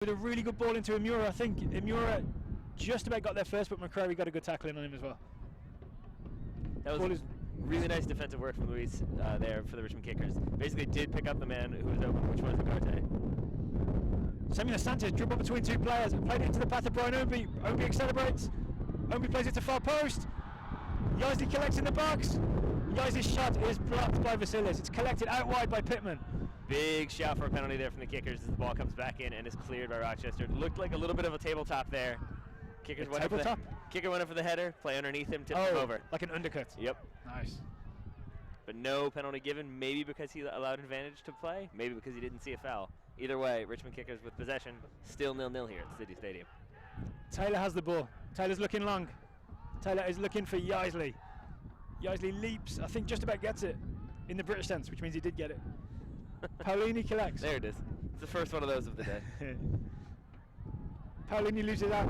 With a really good ball into Imura. I think Imura just about got there first, but McCrary got a good tackle in on him as well. That was really nice defensive work from Luis there for the Richmond Kickers. Basically did pick up the man who was open, which was Ugarte. Semina Sanchez dribbled between two players and played it into the path of Brian Ownby. Ownby accelerates. Ownby plays it to far post. Yaisley collects in the box. Yaisley's shot is blocked by Vasilis. It's collected out wide by Pittman. Big shout for a penalty there from the Kickers as the ball comes back in and is cleared by Rochester. It looked like a little bit of a tabletop there. Kicker went up for the header, play underneath him, tipped him over. Like an undercut. Yep. Nice. But no penalty given, maybe because he allowed advantage to play, maybe because he didn't see a foul. Either way, Richmond Kickers with possession, still 0-0 here at City Stadium. Taylor has the ball. Taylor's looking long. Taylor is looking for Yaisley. Yaisley leaps, I think just about gets it in the British sense, which means he did get it. Paolini collects. There it is. It's the first one of those of the day. Paolini loses out.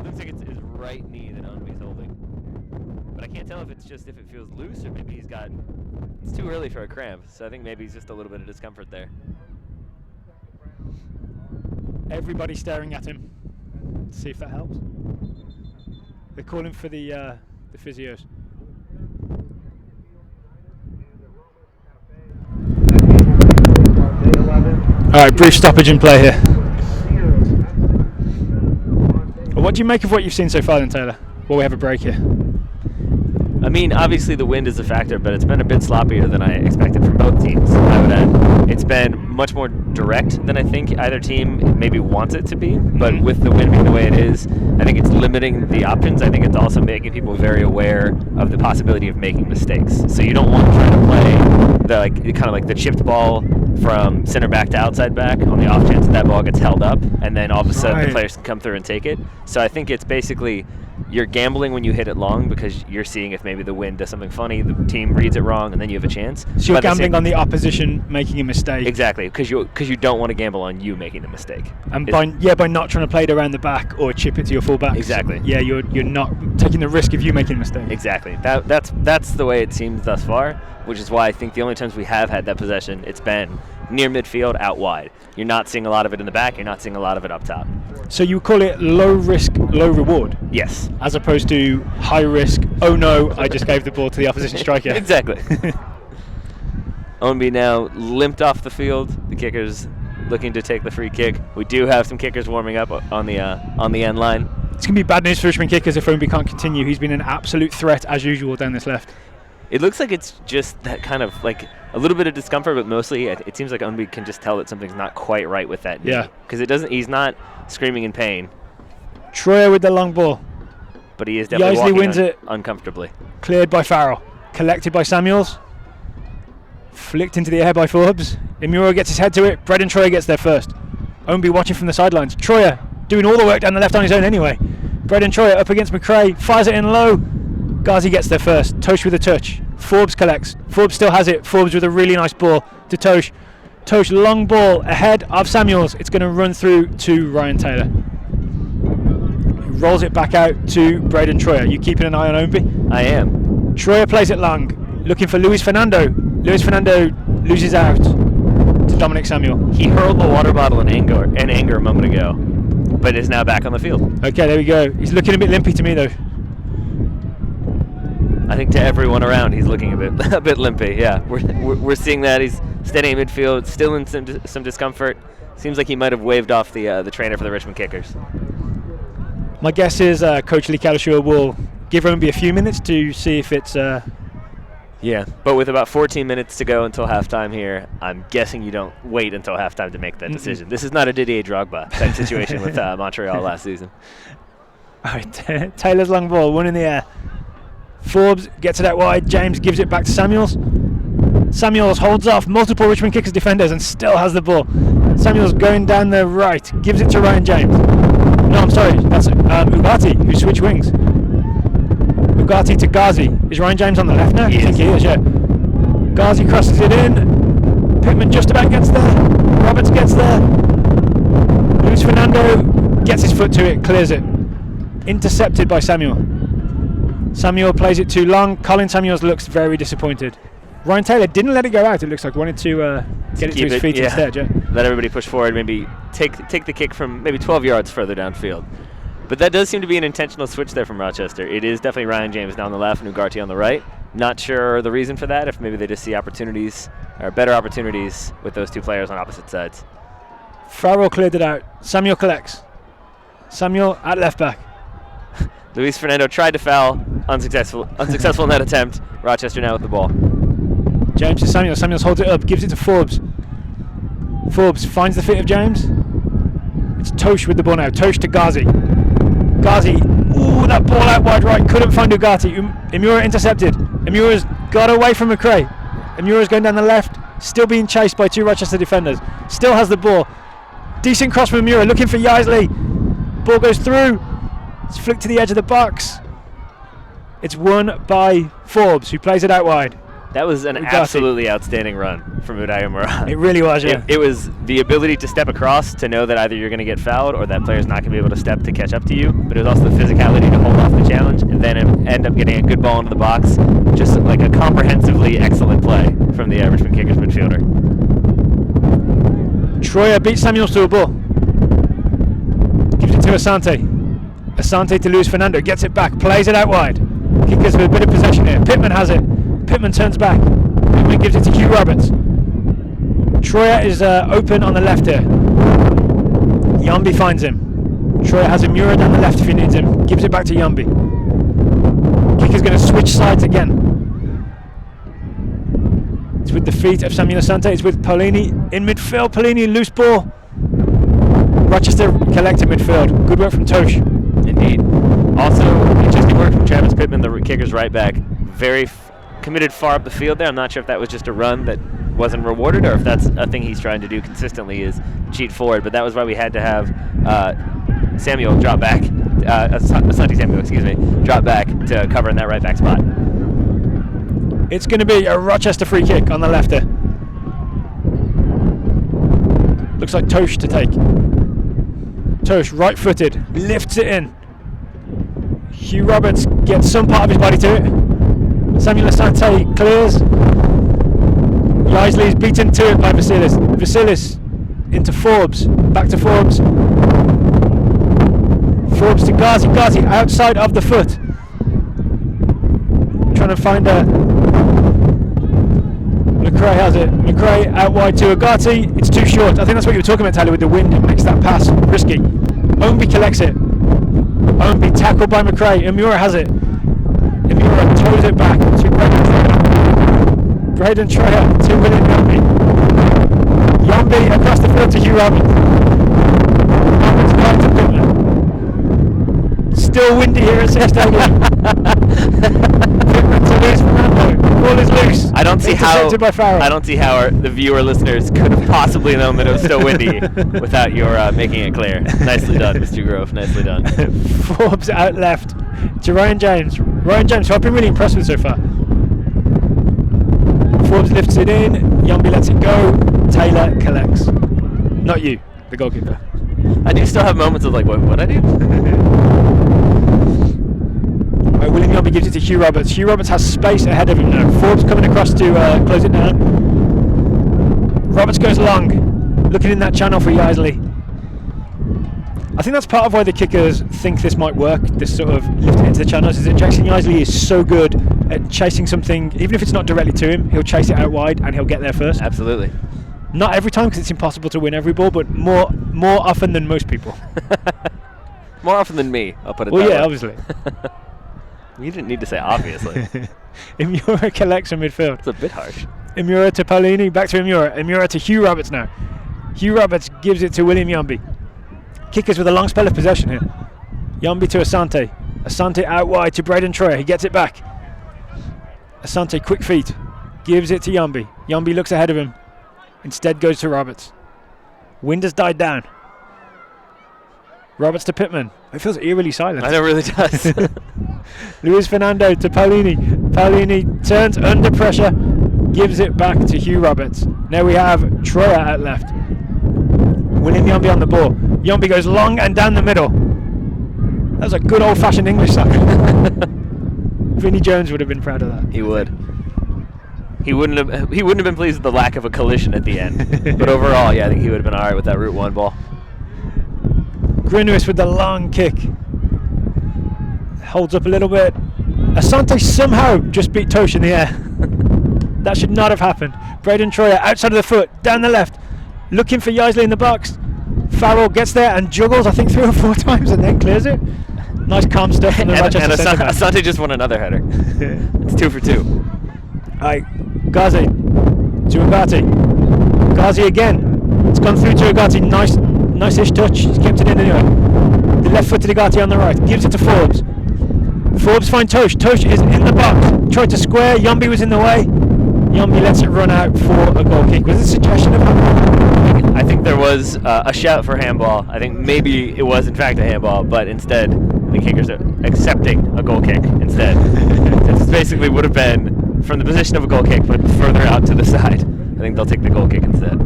Looks like it's his right knee that Ownby's holding. But I can't tell if it's just if it feels loose or maybe it's too early for a cramp. So I think maybe he's just a little bit of discomfort there. Everybody staring at him. See if that helps. They're calling for the physios. All right, brief stoppage in play here. Well, what do you make of what you've seen so far then, Taylor? Well, we have a break here. I mean, obviously the wind is a factor, but it's been a bit sloppier than I expected from both teams, I would add. It's been much more direct than I think either team maybe wants it to be, but with the wind being the way it is, I think it's limiting the options. I think it's also making people very aware of the possibility of making mistakes. So you don't want to try to play the chipped ball from center back to outside back on the off chance that ball gets held up, and then all of a sudden the players can come through and take it. So I think it's basically you're gambling when you hit it long because you're seeing if maybe the wind does something funny, the team reads it wrong, and then you have a chance. So you're gambling on the opposition making a mistake. Exactly, because you don't want to gamble on you making the mistake. And by not trying to play it around the back or chip it to your fullback. Exactly. Yeah, you're not taking the risk of you making a mistake. Exactly. That's the way it seems thus far, which is why I think the only times we have had that possession, it's been near midfield, out wide. You're not seeing a lot of it in the back. You're not seeing a lot of it up top. So you call it low risk, low reward? Yes. As opposed to high risk, oh no, I just gave the ball to the opposition striker. Exactly. Ownby now limped off the field. The kicker's looking to take the free kick. We do have some kickers warming up on the end line. It's going to be bad news for Richmond kickers if Ownby can't continue. He's been an absolute threat as usual down this left. It looks like it's just that kind of like a little bit of discomfort, but mostly it seems like Ownby can just tell that something's not quite right with that knee. Yeah. Because he's not screaming in pain. Troyer with the long ball. But he is definitely Yaisley walking wins it. uncomfortably. Cleared by Farrell. Collected by Samuels. Flicked into the air by Forbes. Imura gets his head to it. Braden Troyer gets there first. Ownby watching from the sidelines. Troyer doing all the work down the left on his own anyway. Braden Troyer up against McRae. Fires it in low. Ghazi gets there first. Tosh with a touch. Forbes collects. Forbes still has it. Forbes with a really nice ball to Tosh. Tosh long ball ahead of Samuels. It's going to run through to Ryan Taylor. He rolls it back out to Braden Troyer. You keeping an eye on Ownby? I am. Troyer plays it long. Looking for Luis Fernando. Luis Fernando loses out to Dominic Samuel. He hurled the water bottle in anger a moment ago, but is now back on the field. Okay, there we go. He's looking a bit limpy to me though. I think to everyone around, he's looking a bit limpy. Yeah, we're seeing that he's steady in midfield, still in some discomfort. Seems like he might have waved off the trainer for the Richmond Kickers. My guess is Coach Lee Kalashua will give Ownby a few minutes to see if it's. Yeah, but with about 14 minutes to go until halftime here, I'm guessing you don't wait until halftime to make that decision. This is not a Didier Drogba type situation with Montreal last season. All right, Taylor's long ball, one in the air. Forbes gets it out wide. James gives it back to Samuels. Samuels holds off multiple Richmond Kickers defenders and still has the ball. Samuels going down the right, gives it to Ryan James. No, I'm sorry, that's Ugarte who switched wings. Ugarte to Ghazi. Is Ryan James on the left now? I think he is, yeah. Ghazi crosses it in. Pittman just about gets there. Roberts gets there. Luis Fernando gets his foot to it, clears it. Intercepted by Samuel. Samuel plays it too long. Colin Samuels looks very disappointed. Ryan Taylor didn't let it go out. It looks like wanted to get it to his feet instead. Yeah. Let everybody push forward. Maybe take the kick from maybe 12 yards further downfield. But that does seem to be an intentional switch there from Rochester. It is definitely Ryan James down the left and Ugarte on the right. Not sure the reason for that. If maybe they just see opportunities or better opportunities with those two players on opposite sides. Farrell cleared it out. Samuel collects. Samuel at left back. Luis Fernando tried to foul, unsuccessful in that attempt. Rochester now with the ball. James to Samuel. Samuels holds it up, gives it to Forbes. Forbes finds the feet of James. It's Tosh with the ball now. Tosh to Ghazi. Ghazi, ooh, that ball out wide right. Couldn't find Ugarte. Imura intercepted. Imura's got away from McRae. Imura's going down the left, still being chased by two Rochester defenders. Still has the ball. Decent cross from Imura, looking for Yaisley. Ball goes through. It's flicked to the edge of the box. It's won by Forbes, who plays it out wide. That was an absolutely outstanding run from Uday Imura. It really was, yeah. It was the ability to step across to know that either you're going to get fouled or that player's not going to be able to step to catch up to you. But it was also the physicality to hold off the challenge and then end up getting a good ball into the box. Just like a comprehensively excellent play from the Richmond Kickers midfielder. Troyer beats Samuels to a ball. Gives it to Asante. Asante to Luis Fernando. Gets it back. Plays it out wide. Kickers with a bit of possession here. Pittman has it. Pittman turns back. Pittman gives it to Hugh Roberts. Troyer is open on the left here. Yambi finds him. Troyer has Imura down the left if he needs him. Gives it back to Yambi. Kicker's going to switch sides again. It's with the feet of Samuel Asante. It's with Paulini in midfield. Paulini, loose ball. Rochester collected midfield. Good work from Tosh. Indeed. Also, interesting work from Travis Pittman, the kicker's right back. Very committed far up the field there. I'm not sure if that was just a run that wasn't rewarded or if that's a thing he's trying to do consistently is cheat forward. But that was why we had to have Samuel drop back Asante Samuel, excuse me, drop back to cover in that right back spot. It's going to be a Rochester free kick on the left there. Looks like Tosh to take. Tosh, right-footed, lifts it in. Hugh Roberts gets some part of his body to it. Samuel Asante clears. Yaisley is beaten to it by Vasilis. Vasilis into Forbes, back to Forbes. Forbes to Ghazi. Ghazi outside of the foot. Trying to find a... McRae has it. McRae out wide to Agati. It's too short. I think that's what you were talking about, Tyler, with the wind. It makes that pass risky. Ombi collects it. Ombi tackled by McRae. Imura has it. Imura throws it back to Braden Troyer. Braden Troyer to William Yombi. Yombi across the field to Hugh Roberts. Roberts back to Pittman. Still windy here at Six Stadium. Pittman to Luis Fernando. Ball is loose. I don't see by Farrell. how the viewer listeners could have possibly known that it was still windy without your making it clear. Nicely done, Mr. Grove. Nicely done. Forbes out left to Ryan James. Ryan James, who I've been really impressed with so far. Forbes lifts it in. Yombi lets it go. Taylor collects. Not you, the goalkeeper. I do still have moments of like, what I do? Right, William Yombi gives it to Hugh Roberts. Hugh Roberts has space ahead of him now. Forbes coming across to close it down. Roberts goes long, looking in that channel for Yaisley. I think that's part of why the kickers think this might work, this sort of lifting into the channels, is that Jackson Yaisley is so good at chasing something, even if it's not directly to him, he'll chase it out wide and he'll get there first. Absolutely. Not every time, because it's impossible to win every ball, but more often than most people. More often than me, I'll put it well, that way. yeah, obviously. You didn't need to say obviously. Imura collects from midfield. It's a bit harsh. Imura to Paulini, back to Imura. Imura to Hugh Roberts now. Hugh Roberts gives it to William Yombi. Kickers with a long spell of possession here. Yombi to Asante. Asante out wide to Braden Troyer. He gets it back. Asante, quick feet. Gives it to Yombi. Yombi looks ahead of him. Instead goes to Roberts. Wind has died down. Roberts to Pittman. It feels eerily silent. I know, it really does. Luis Fernando to Paulini. Paulini turns under pressure. Gives it back to Hugh Roberts. Now we have Troyer at left. William Yombi on the ball. Yombi goes long and down the middle. That was a good old-fashioned English soccer. Vinnie Jones would have been proud of that. He would. He wouldn't have been pleased with the lack of a collision at the end. But overall, yeah, I think he would have been all right with that Route 1 ball. Grinwis with the long kick. Holds up a little bit. Asante somehow just beat Tosh in the air. That should not have happened. Braden Troyer outside of the foot, down the left. Looking for Yaisley in the box. Farrell gets there and juggles, I think, 3 or 4 times and then clears it. Nice calm stuff from the Rochester centre back. Asante just won another header. It's 2 for 2. Alright, Ghazi to Agati. Ghazi again. It's gone through to Agati. Nice-ish touch. He's kept it in anyway. The left-footed Agati on the right. Gives it to Forbes. Forbes finds Tosh. Tosh is in the box. Tried to square. Yombi was in the way. Yombi lets it run out for a goal kick. Was it a suggestion of handball? I think there was a shout for handball. I think maybe it was in fact a handball, but instead the kickers are accepting a goal kick instead. It basically would have been from the position of a goal kick, but further out to the side. I think they'll take the goal kick instead.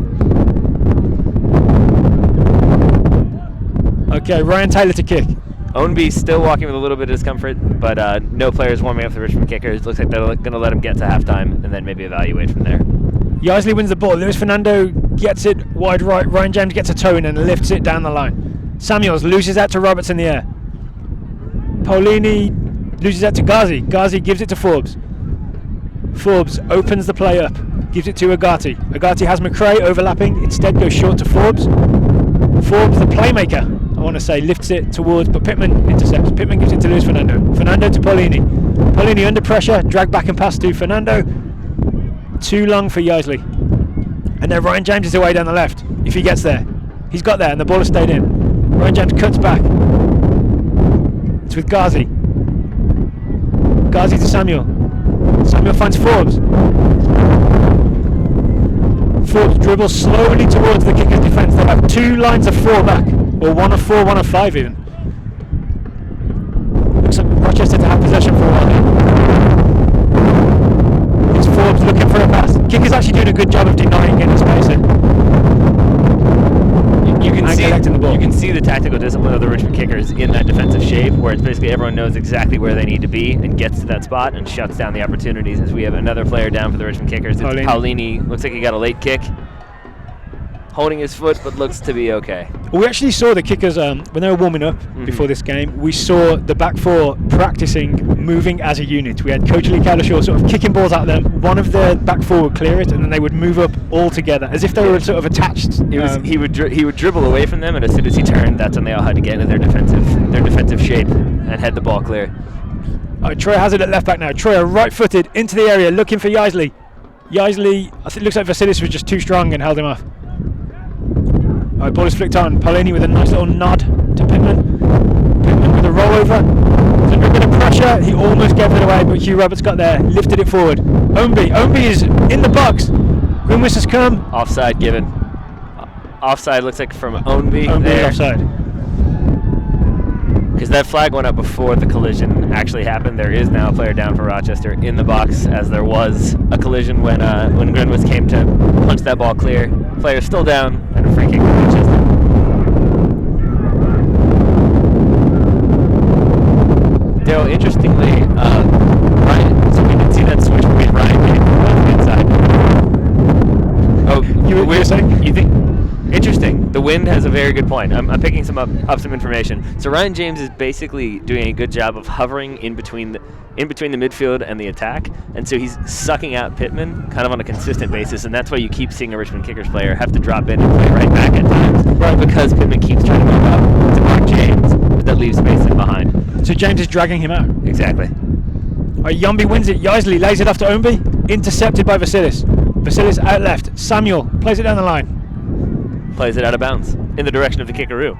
Okay, Ryan Taylor to kick. Ownby still walking with a little bit of discomfort, but no players warming up the Richmond kickers. Looks like they're going to let him get to halftime and then maybe evaluate from there. Yaisley wins the ball. Luis Fernando gets it wide right. Ryan James gets a toe in and lifts it down the line. Samuels loses out to Roberts in the air. Paulini loses out to Ghazi. Ghazi gives it to Forbes. Forbes opens the play up. Gives it to Agati. Agati has McRae overlapping. Instead goes short to Forbes. Forbes, the playmaker, I want to say, lifts it towards, but Pittman intercepts. Pittman gives it to Luis Fernando. Fernando to Paulini. Paulini under pressure, dragged back and pass to Fernando. Too long for Yaisley. And then Ryan James is away down the left, if he gets there. He's got there and the ball has stayed in. Ryan James cuts back. It's with Ghazi. Ghazi to Samuel. Samuel finds Forbes. Forbes dribbles slowly towards the kicker's defence. They'll have 2 lines of 4 back, or 1 of 4, 1 of 5 even. Rochester to have possession for a while here. It's Forbes looking for a pass. Kicker's actually doing a good job of denying getting space in. You can see the tactical discipline of the Richmond kickers in that defensive shape, where it's basically everyone knows exactly where they need to be and gets to that spot and shuts down the opportunities. As we have another player down for the Richmond kickers. It's Paulini. Looks like he got a late kick. Holding his foot, but looks to be okay. We actually saw the kickers when they were warming up before this game. We saw the back four practicing moving as a unit. We had Coach Lee Cowdershaw sort of kicking balls at them. One of the back four would clear it, and then they would move up all together as if they were sort of attached. He would dribble away from them, and as soon as he turned, that's when they all had to get into their defensive shape and head the ball clear. Troy has it at left back now. Troy right-footed into the area, looking for Yaisley. Yaisley, I think it looks like Vasilis was just too strong and held him off. Ball is flicked on. Paulini with a nice little nod to Pittman. Pittman with a rollover. There's under a bit of pressure. He almost gave it away, but Hugh Roberts got there, lifted it forward. Omby is in the box. Grimwis has come. Offside given. Offside looks like from Omby. Omby offside. Because that flag went up before the collision actually happened. There is now a player down for Rochester in the box, as there was a collision when Grimwis came to punch that ball clear. Player still down, and a free kick for Rochester. Daryl, interestingly, Ryan, so we did see that switch between Ryan James on the inside. Oh, you were saying? You think? Interesting. The wind has a very good point. I'm picking up some information. So Ryan James is basically doing a good job of hovering in between the midfield and the attack, and so he's sucking out Pittman kind of on a consistent basis, and that's why you keep seeing a Richmond kickers player have to drop in and play right back at times, right? Because Pittman keeps trying to move up to mark James, but that leaves space in behind. So James is dragging him out. Exactly. Yombi wins it. Yaisley lays it off to Omby. Intercepted by Vasilis. Vasilis out left. Samuel plays it down the line. Plays it out of bounds in the direction of the kickaroo.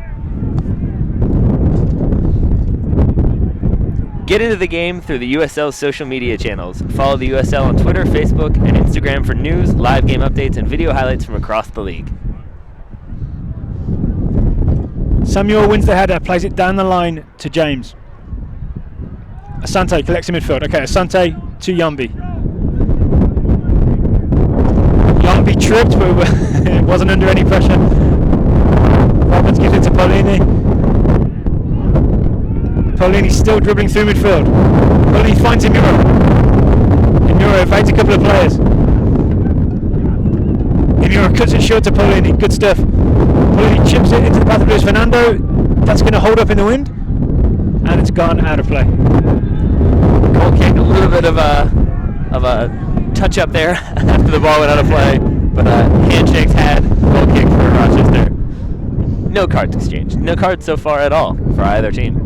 Get into the game through the USL's social media channels. Follow the USL on Twitter, Facebook, and Instagram for news, live game updates, and video highlights from across the league. Samuel wins the header, plays it down the line to James. Asante collects in midfield. Okay, Asante to Yombi. Yombi tripped, but it wasn't under any pressure. Roberts gives it to Paulini. Paulini still dribbling through midfield. Paulini finds Imura. Imura evades a couple of players. Imura cuts it short to Paulini. Good stuff. Paulini chips it into the path of Luis Fernando. That's going to hold up in the wind. And it's gone out of play. Goal kick, a little bit of a touch up there after the ball went out of play. But handshakes had. Goal kick for Rochester. No cards exchanged. No cards so far at all for either team.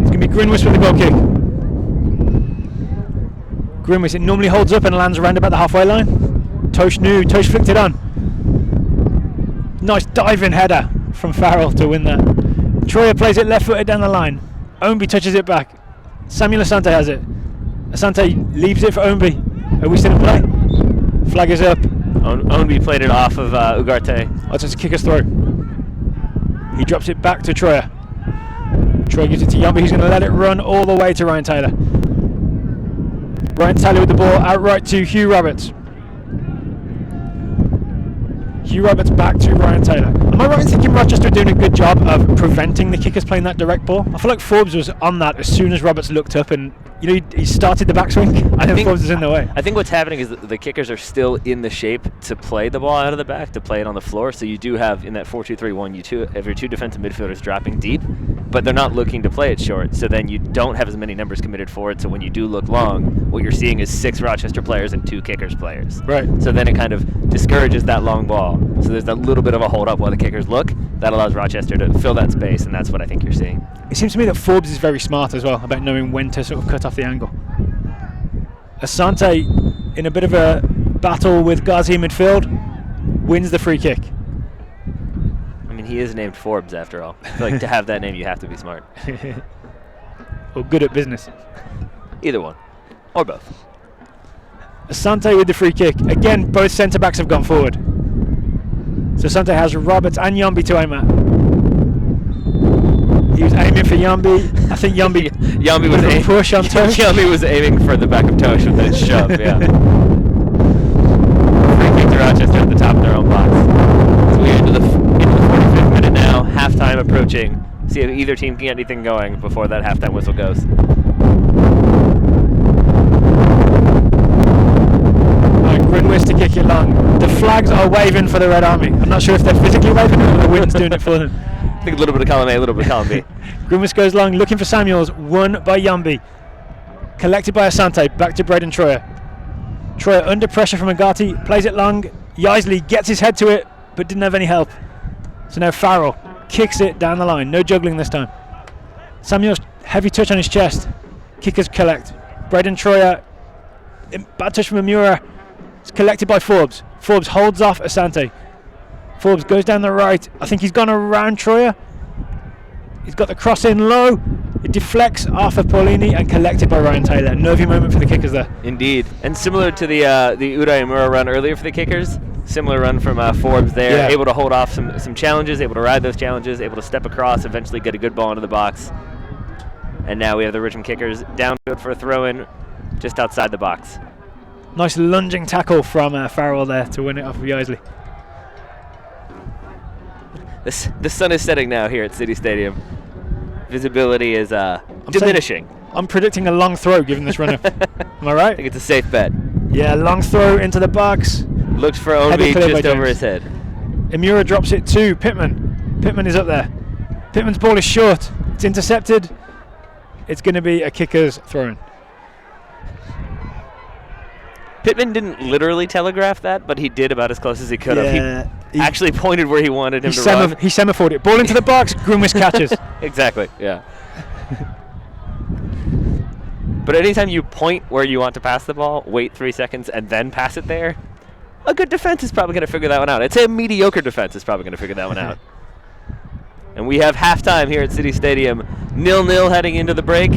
It's going to be Grimwis with the goal kick. Grimwis, it normally holds up and lands around about the halfway line. Tosh flicked it on. Nice diving header from Farrell to win that. Troyer plays it left footed down the line. Omby touches it back. Samuel Asante has it. Asante leaves it for Omby. Are we still in play? Flag is up. Omby played it off of Ugarte. Oh, it's a kicker's throw. He drops it back to Troyer. Troyer gives it to Yombi, who's going to let it run all the way to Ryan Taylor. Ryan Taylor with the ball outright to Hugh Roberts. Hugh Roberts back to Ryan Taylor. Am I right in thinking Rochester are doing a good job of preventing the kickers playing that direct ball? I feel like Forbes was on that as soon as Roberts looked up and he started the backswing. I think Forbes is in the way. I think what's happening is that the kickers are still in the shape to play the ball out of the back, to play it on the floor. So you do have, in that 4-2-3-1, you have your two defensive midfielders dropping deep, but they're not looking to play it short. So then you don't have as many numbers committed forward. So when you do look long, what you're seeing is 6 Rochester players and 2 kickers players. Right. So then it kind of discourages that long ball. So there's that little bit of a hold up while the kickers look. That allows Rochester to fill that space, and that's what I think you're seeing. It seems to me that Forbes is very smart as well about knowing when to sort of cut off the angle. Asante, in a bit of a battle with Ghazi in midfield, wins the free kick. I mean, he is named Forbes after all. I feel like to have that name, you have to be smart. Or good at business. Either one. Or both. Asante with the free kick. Again, both centre-backs have gone forward. So Asante has Roberts and Yombi to aim at. He was aiming for Yambi. I think Yambi was a push on Tosh. Yambi was aiming for the back of Tosh with that shove. Yeah. Free kick to Rochester at the top of their own box. So we're into the 45th minute now. Halftime approaching. See if either team can get anything going before that halftime whistle goes. Grinwis to kick it long. The flags are waving for the Red Army. I'm not sure if they're physically waving or the wind's doing it for them. I think a little bit of column A, a little bit of column B. Grinwis goes long, looking for Samuels. Won by Yambi. Collected by Asante. Back to Braden Troyer. Troyer under pressure from Agati. Plays it long. Yaisley gets his head to it, but didn't have any help. So now Farrell kicks it down the line. No juggling this time. Samuels, heavy touch on his chest. Kickers collect. Braden Troyer, bad touch from Amura. It's collected by Forbes. Forbes holds off Asante. Forbes goes down the right. I think he's gone around Troyer. He's got the cross in low. It deflects off of Paulini and collected by Ryan Taylor. Nervy moment for the kickers there. Indeed. And similar to the Uday Amura run earlier for the kickers, similar run from Forbes there. Yeah. Able to hold off some challenges, able to ride those challenges, able to step across, eventually get a good ball into the box. And now we have the Richmond kickers down for a throw-in just outside the box. Nice lunging tackle from Farrell there to win it off of Yaisley. The sun is setting now here at City Stadium. Visibility is diminishing. I'm predicting a long throw given this run-up. Am I right? I think it's a safe bet. Yeah, long throw into the box. Looks for Ownby just over his head. Imura drops it to Pittman. Pittman is up there. Pittman's ball is short. It's intercepted. It's going to be a kicker's throw-in. Pittman didn't literally telegraph that, but he did about as close as he could have. He actually pointed where he wanted him to run. He semaphored it. Ball into the box. Grimwis catches. Exactly, yeah. But anytime you point where you want to pass the ball, wait 3 seconds, and then pass it there, a good defense is probably going to figure that one out. I'd say a mediocre defense is probably going to figure that one out. And we have halftime here at City Stadium. 0-0 heading into the break.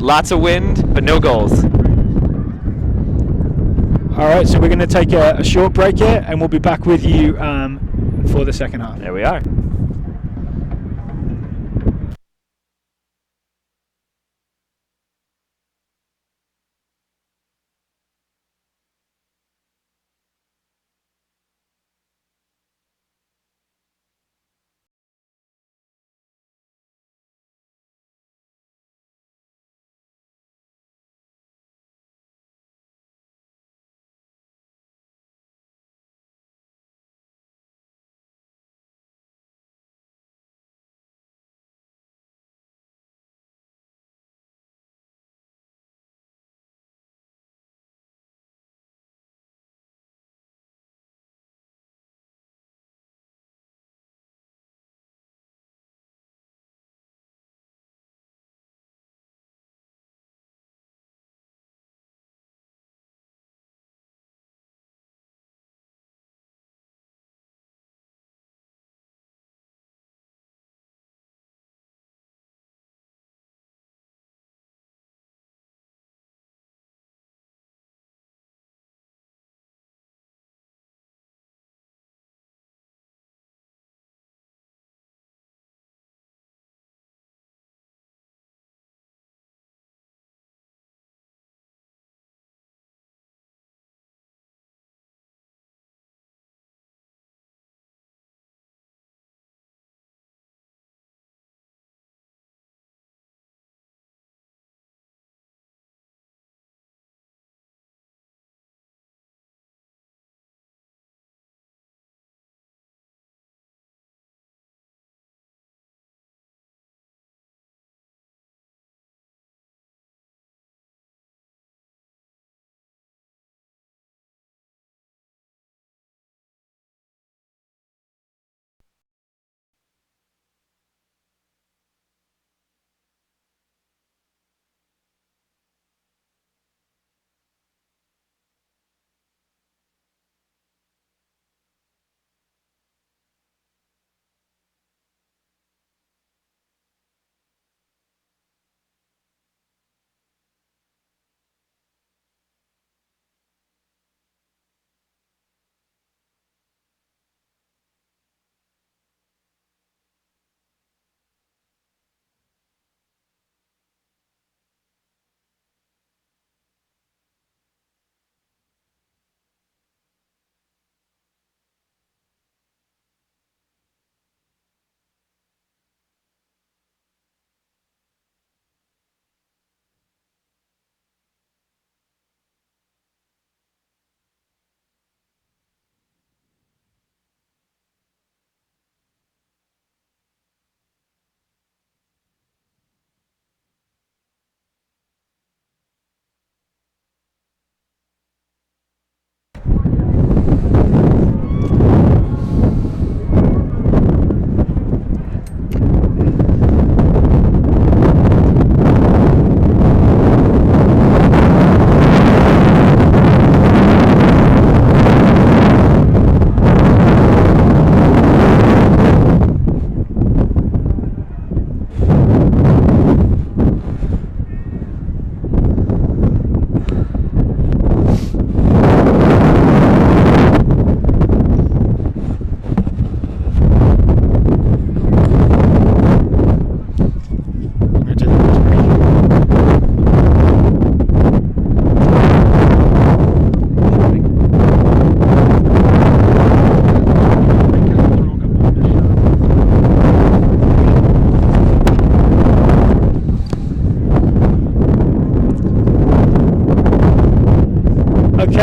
Lots of wind, but no goals. All right, so we're going to take a short break here, and we'll be back with you for the second half. There we are.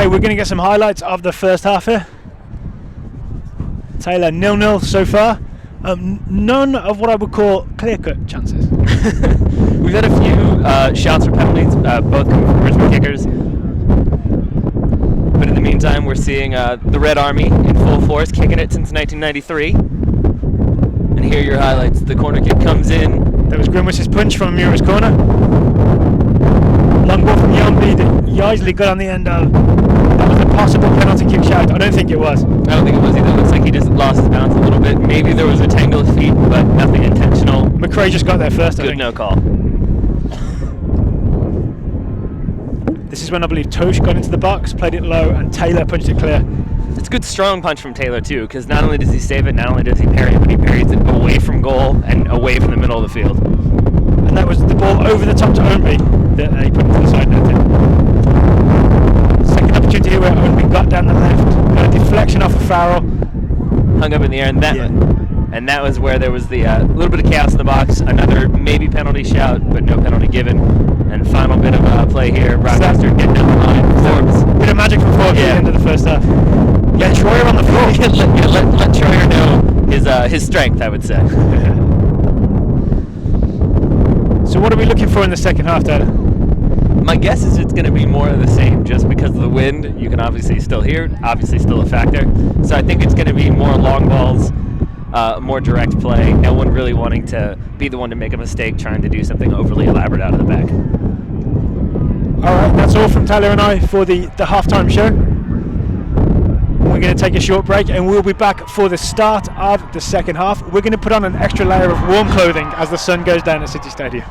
Okay, we're going to get some highlights of the first half here. Taylor 0-0 so far. None of what I would call clear-cut chances. We've had a few shots for penalties, both coming from Richmond kickers. But in the meantime, we're seeing the Red Army in full force, kicking it since 1993. And here are your highlights. The corner kick comes in. There was Grimwish's punch from Mura's corner. Long ball from Yombi that Yaisley got on the end of. That was a possible penalty kick shout. I don't think it was. I don't think it was either. It looks like he just lost his balance a little bit. Maybe there was a tangle of feet, but nothing intentional. McRae just got there first, I Good think. no call. This is when I believe Tosh got into the box, played it low, and Taylor punched it clear. It's a good strong punch from Taylor too, because not only does he save it, not only does he parry it, but he parries it away from goal and away from the middle of the field. And that was the ball over the top to Ownby that he put into the side net. Second opportunity here where Ownby got down the left, a deflection off of Farrell. Hung up in the air, and that was where there was the little bit of chaos in the box. Another maybe penalty shout, but no penalty given. And final bit of play here. Rochester getting down the line. Forbes. Bit of magic from Forbes at the end of the first half. Yeah, Troyer on the floor. let Troyer know his strength, I would say. So what are we looking for in the second half, Tyler? My guess is it's going to be more of the same, just because of the wind. You can obviously still hear it, obviously still a factor. So I think it's going to be more long balls, more direct play. No one really wanting to be the one to make a mistake, trying to do something overly elaborate out of the back. All right, that's all from Tyler and I for the halftime show. We're going to take a short break and we'll be back for the start of the second half. We're going to put on an extra layer of warm clothing as the sun goes down at City Stadium.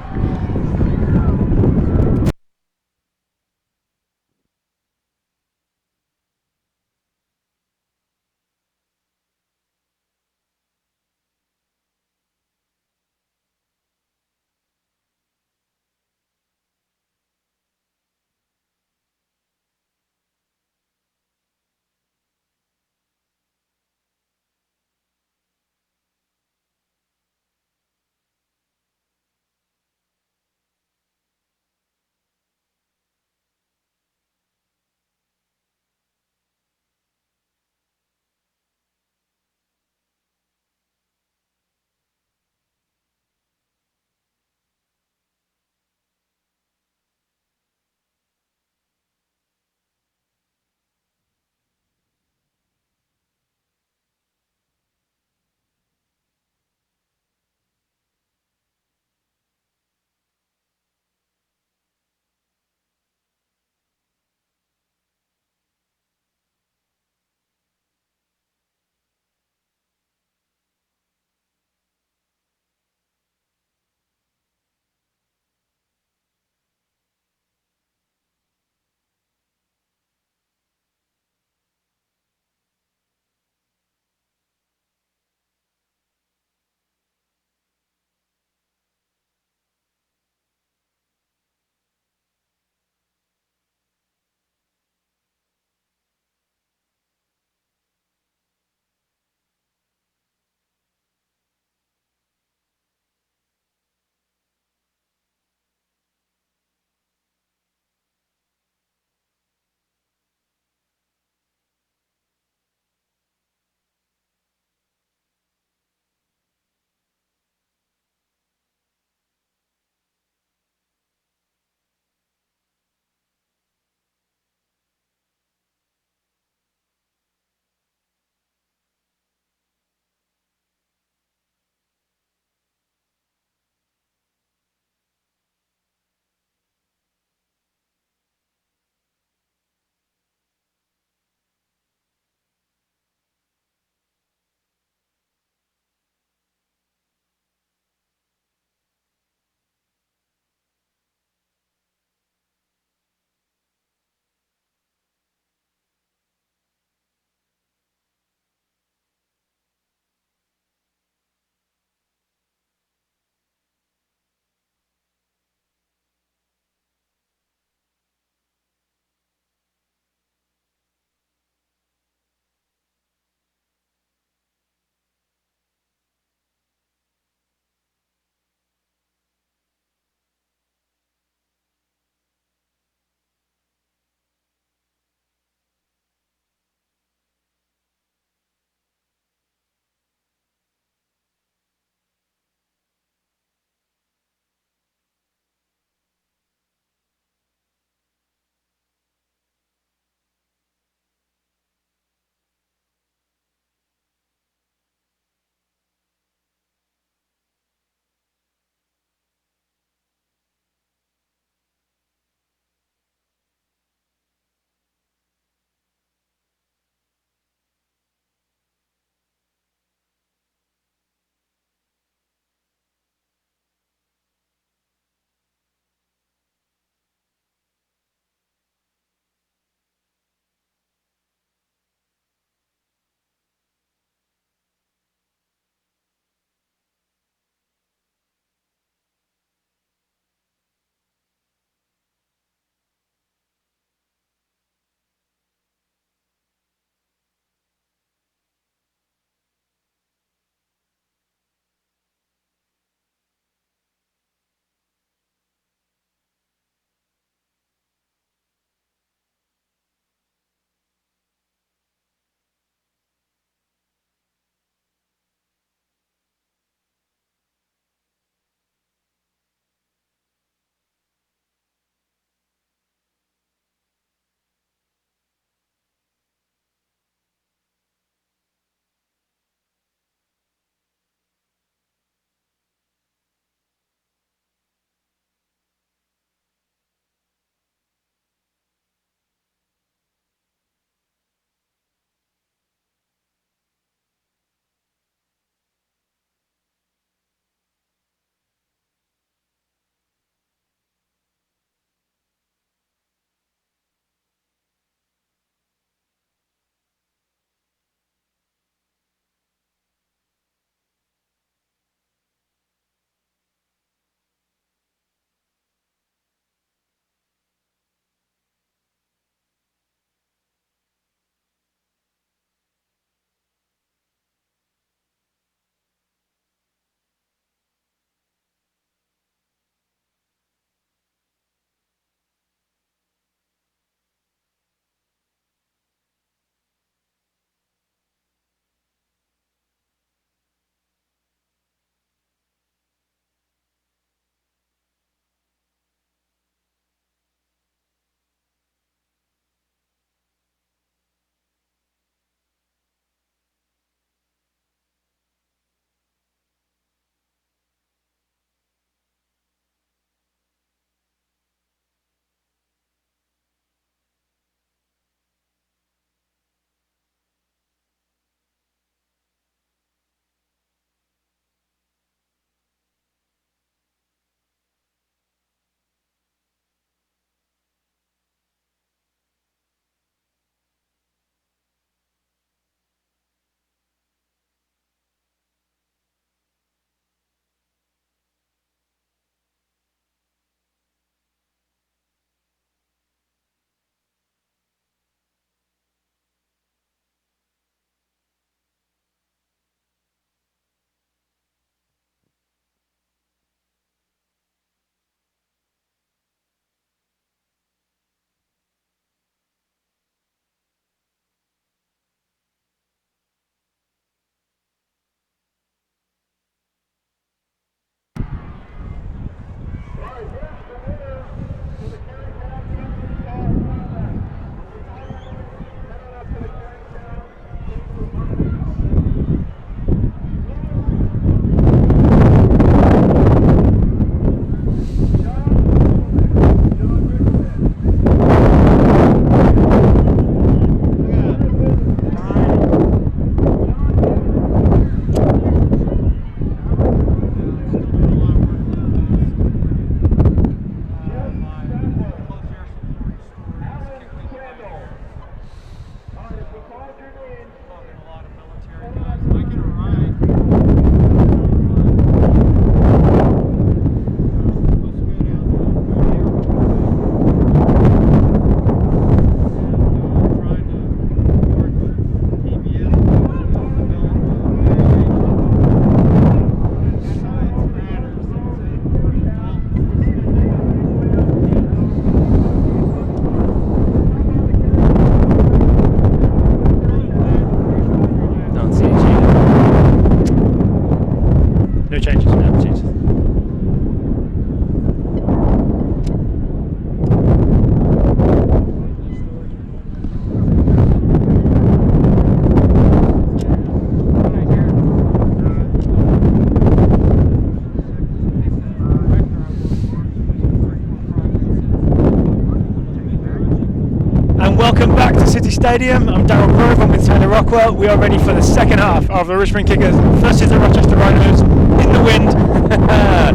Stadium. I'm Darryl Grove. I'm with Taylor Rockwell. We are ready for the second half of the Richmond Kickers versus the Rochester Rhinos in the wind.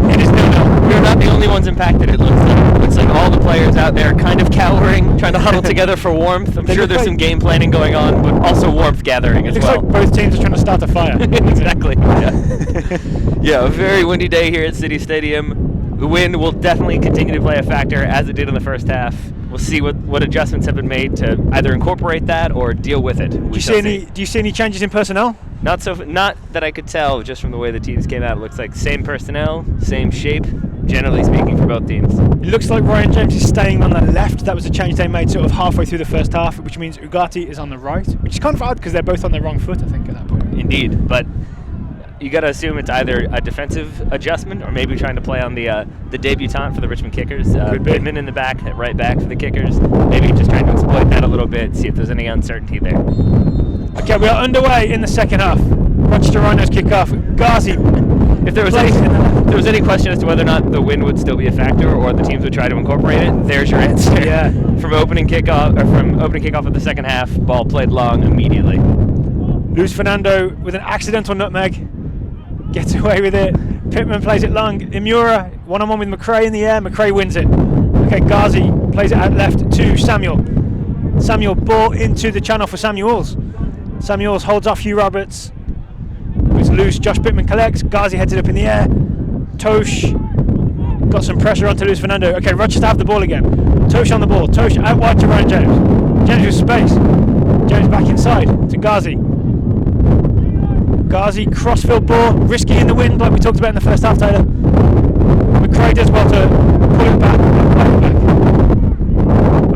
It is 0-0. We're not the only ones impacted. It looks like all the players out there kind of cowering, trying to huddle together for warmth. I'm sure there's some game planning going on, but also warmth gathering as well. Looks like both teams are trying to start a fire. Exactly. Yeah, a very windy day here at City Stadium. The wind will definitely continue to play a factor as it did in the first half. We'll see what adjustments have been made to either incorporate that or deal with it. Do you see any changes in personnel? Not that I could tell just from the way the teams came out. It looks like same personnel, same shape, generally speaking, for both teams. It looks like Ryan James is staying on the left. That was a change they made sort of halfway through the first half, which means Ugarte is on the right, which is kind of odd because they're both on their wrong foot, I think, at that point. Indeed, but you got to assume it's either a defensive adjustment or maybe trying to play on the debutant for the Richmond Kickers. Pittman in the back, right back for the Kickers. Maybe just trying to exploit that a little bit, see if there's any uncertainty there. Okay, we are underway in the second half. Rochester Rhinos kick off. Ghazi. If there was any question as to whether or not the wind would still be a factor or the teams would try to incorporate it, there's your answer. Yeah. From opening kickoff of the second half, ball played long immediately. Luis Fernando with an accidental nutmeg. Gets away with it. Pittman plays it long. Imura, one-on-one with McRae in the air. McRae wins it. Okay, Ghazi plays it out left to Samuel. Samuel, ball into the channel for Samuels. Samuels holds off Hugh Roberts. It's loose. Josh Pittman collects. Ghazi heads it up in the air. Tosh got some pressure onto Luis Fernando. Okay, Rochester have the ball again. Tosh on the ball. Tosh out wide to Ryan James. James with space. James back inside to Ghazi. Ghazi, crossfield ball, risky in the wind like we talked about in the first half, Taylor. McRae does well to pull it back and play it back.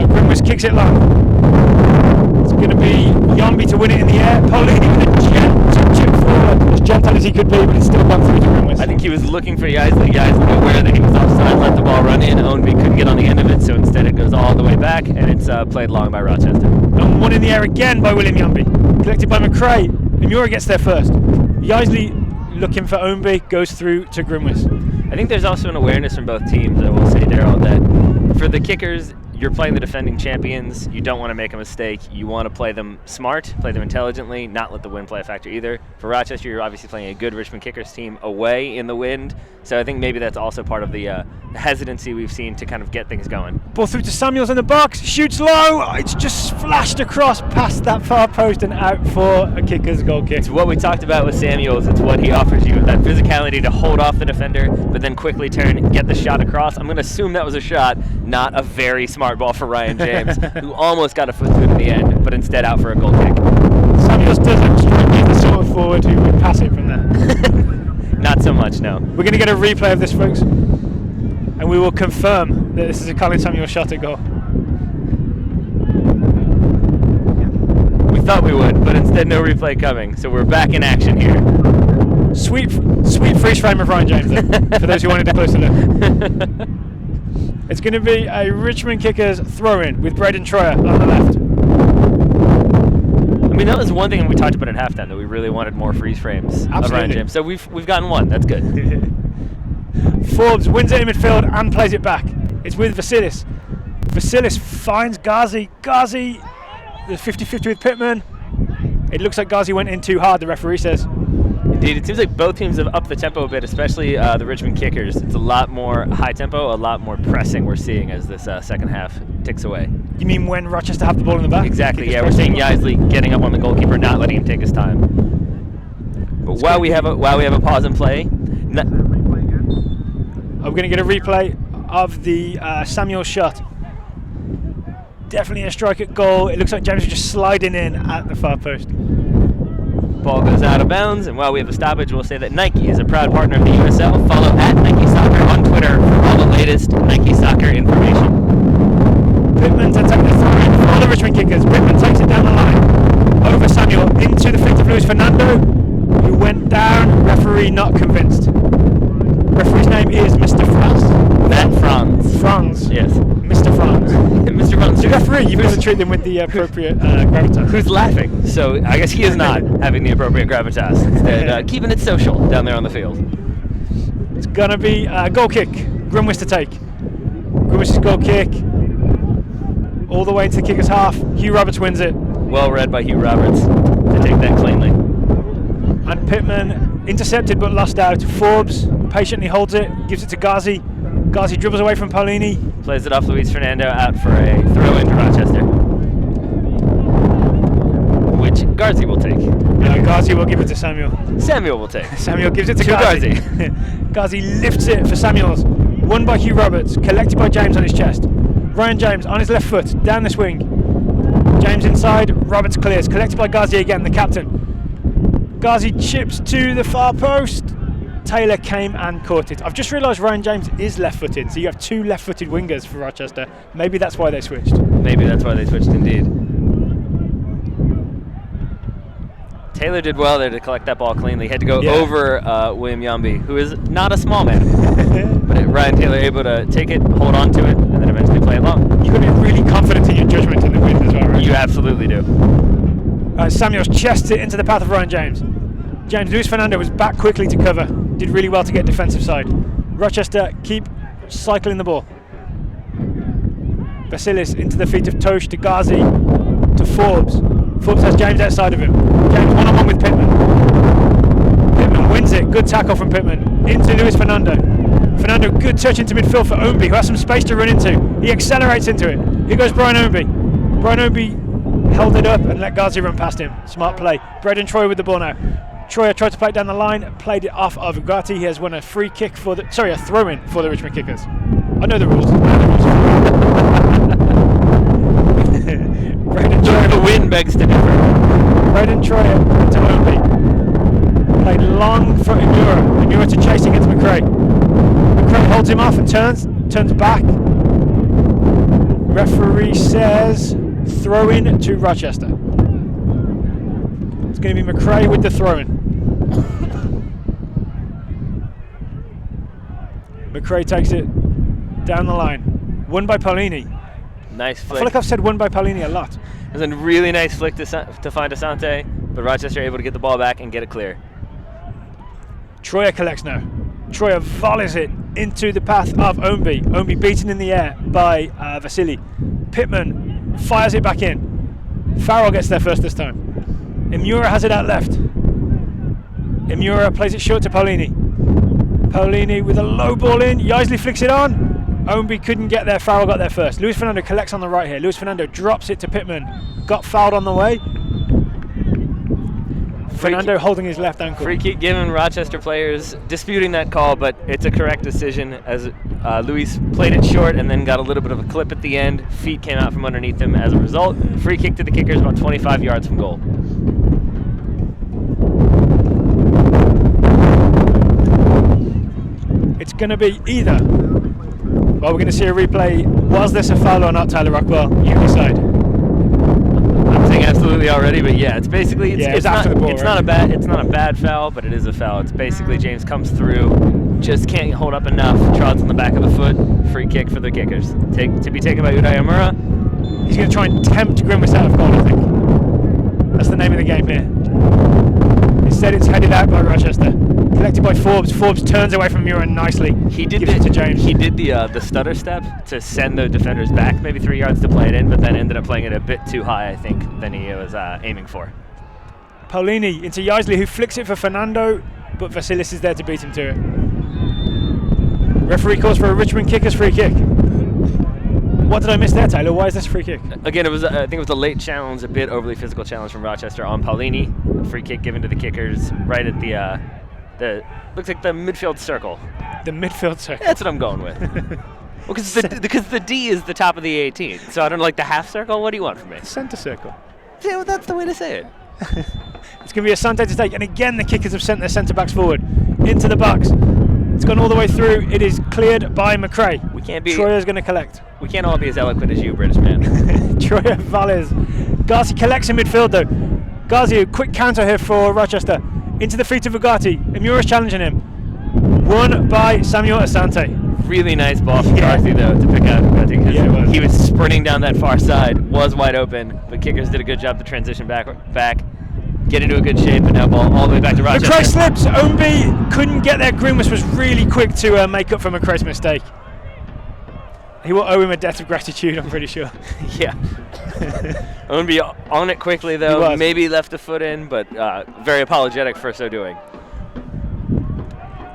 Grimwis kicks it long. It's going to be Yonby to win it in the air. Paulini with a jet to chip forward, as gentle as he could be, but it's still gone through to Grimwis. I think he was looking for Yaisley. Yaisley aware that he was offside, let the ball run in. Ownby couldn't get on the end of it, so instead it goes all the way back, and it's played long by Rochester. And one in the air again by William Yonby. Collected by McRae. Imura gets there first. Yaisley looking for Ownby, goes through to Grimwis. I think there's also an awareness from both teams, I will say, Darryl, that for the Kickers, you're playing the defending champions. You don't want to make a mistake. You want to play them smart, play them intelligently, not let the wind play a factor either. For Rochester, you're obviously playing a good Richmond Kickers team away in the wind, so I think maybe that's also part of the hesitancy we've seen to kind of get things going. Ball through to Samuels in the box, shoots low, it's just flashed across past that far post and out for a Kickers goal kick. It's what we talked about with Samuels. It's what he offers you, that physicality to hold off the defender, but then quickly turn and get the shot across. I'm going to assume that was a shot, not a very smart ball for Ryan James, who almost got a foot through in the end, but instead out for a goal kick. Samuels doesn't strike me as the sort of forward who would pass it from there. Not so much, no. We're going to get a replay of this, folks, and we will confirm that this is a Colin Samuel shot at goal. We thought we would, but instead no replay coming, so we're back in action here. Sweet freeze frame of Ryan James there, for those who wanted a closer look. It's going to be a Richmond Kickers throw-in with Braden Troyer on the left. I mean, that was one thing we talked about at halftime, that we really wanted more freeze frames of Ryan James. So we've gotten one. That's good. Forbes wins it in midfield and plays it back. It's with Vasilis. Vasilis finds Ghazi. Ghazi, there's 50-50 with Pittman. It looks like Ghazi went in too hard, the referee says. Indeed, it seems like both teams have upped the tempo a bit, especially the Richmond Kickers. It's a lot more high tempo, a lot more pressing we're seeing as this second half ticks away. You mean when Rochester have the ball in the back? Exactly, yeah. We're seeing Yaisley getting up on the goalkeeper, not letting him take his time. But while we have a pause in play, we're going to get a replay of the Samuel shot. Definitely a strike at goal. It looks like James is just sliding in at the far post. Ball goes out of bounds, and while we have a stoppage, we'll say that Nike is a proud partner of the USL. Follow at Nike Soccer on Twitter for all the latest Nike Soccer information. Pittman to take the throw-in for the Richmond Kickers. Pittman takes it down the line over Samuel into the feet of Luis Fernando, who went down. Referee not convinced. Referee's name is Mr. Franz. Matt Franz. Franz. Yes. Mr. Franz. Mr. Franz. The referee, you've got to treat them with the appropriate gravitas. Who's laughing? So I guess he is not having the appropriate gravitas. Instead, keeping it social down there on the field. It's going to be a goal kick. Grimwis to take. Grimwis's goal kick. All the way into the kicker's half. Hugh Roberts wins it. well read by Hugh Roberts to take that cleanly. And Pittman intercepted but lost out. Forbes patiently holds it, gives it to Ghazi. Ghazi dribbles away from Paulini. Plays it off Luis Fernando out for a throw into Rochester, which Ghazi will take. Ghazi will give it to Samuel. Samuel will take. Samuel gives it to Ghazi. Ghazi lifts it for Samuels. Won by Hugh Roberts, collected by James on his chest. Ryan James on his left foot, down the swing. James inside, Roberts clears, collected by Ghazi again, the captain. Ghazi chips to the far post. Taylor came and caught it. I've just realised Ryan James is left-footed, so you have 2 left-footed wingers for Rochester. Maybe that's why they switched. Maybe that's why they switched indeed. Taylor did well there to collect that ball cleanly. He had to go over William Yambi, who is not a small man. But Ryan Taylor able to take it, hold on to it, and then eventually play it long. You've got to be really confident in your judgment in the wind as well, right? You absolutely do. Samuels chests it into the path of Ryan James. Luis Fernando was back quickly to cover. Did really well to get defensive side. Rochester keep cycling the ball. Vasilis into the feet of Tosh to Ghazi to Forbes. Forbes has James outside of him. James one-on-one with Pittman. Pittman wins it. Good tackle from Pittman. Into Luis Fernando. Fernando, good touch into midfield for Ownby, who has some space to run into. He accelerates into it. Here goes Brian Ownby. Brian Ownby held it up and let Ghazi run past him. Smart play. Braden Troyer with the ball now. Troyer tried to play it down the line, played it off of Ugarte. He has won a free kick for a throw-in for the Richmond Kickers. I know the rules. Braden Troyer. The win begs to differ. Braden Troyer to Ownby. Played long for Imura. Imura to chase against McRae. McRae holds him off and turns back. Referee says throw-in to Rochester. It's going to be McRae with the throw-in. McRae takes it down the line. Won by Paulini. Nice flick. I feel like I've said won by Paulini a lot. It was a really nice flick to find Asante, but Rochester able to get the ball back and get it clear. Troyer collects now. Troyer volleys it into the path of Ownby. Ownby beaten in the air by Vasily. Pittman fires it back in. Farrell gets there first this time. Imura has it out left. Imura plays it short to Paulini. Paulini with a low ball in. Yaisley flicks it on. Ownby couldn't get there. Farrell got there first. Luis Fernando collects on the right here. Luis Fernando drops it to Pittman. Got fouled on the way. Fernando holding his left ankle. Free kick given. Rochester players disputing that call, but it's a correct decision as Luis played it short and then got a little bit of a clip at the end. Feet came out from underneath him as a result. Free kick to the kickers about 25 yards from goal. It's going to be either. Well, we're going to see a replay. Was this a foul or not, Tyler Rockwell? You decide. I'm saying absolutely already, but yeah, it's basically it's after the ball. It's not a bad foul, but it is a foul. It's basically James comes through, just can't hold up enough, trots on the back of the foot. Free kick for the kickers. To be taken by Uday Amura. He's going to try and tempt Grimwis out of goal, I think. That's the name of the game here. Instead, it's headed out by Rochester. Collected by Forbes. Forbes turns away from Murin nicely. He did gives it to James. He did the stutter step to send the defenders back maybe 3 yards to play it in, but then ended up playing it a bit too high, I think, than he was aiming for. Paulini into Yaisley, who flicks it for Fernando, but Vasilis is there to beat him to it. Referee calls for a Richmond Kickers free kick. What did I miss there, Taylor? Why is this a free kick? Again, I think it was a late challenge, a bit overly physical challenge from Rochester on Paulini. A free kick given to the kickers right at the looks like the midfield circle. The midfield circle. That's what I'm going with. Well, because the D is the top of the 18, so I don't like the half circle. What do you want from me? Centre circle. Yeah, well, that's the way to say it. It's going to be a Asante to take, and again the kickers have sent their centre backs forward into the box. It's gone all the way through. It is cleared by McRae. We can't be. Troyer's going to collect. We can't all be as eloquent as you, British man. Troyer Valles. Ghazi collects in midfield though. Ghazi, a quick counter here for Rochester. Into the feet of Ugarte. Imura's challenging him. Won by Samuel Asante. Really nice ball from Garthi though to pick out Ugarte because he was sprinting down that far side, was wide open, but kickers did a good job to transition back, get into a good shape, and now ball all the way back to Rochester. McRae slips. Ownby couldn't get there. Grimwis was really quick to make up for McRae's mistake. He will owe him a debt of gratitude, I'm pretty sure. Yeah. I'm going to be on it quickly, though. Maybe left a foot in, but very apologetic for so doing.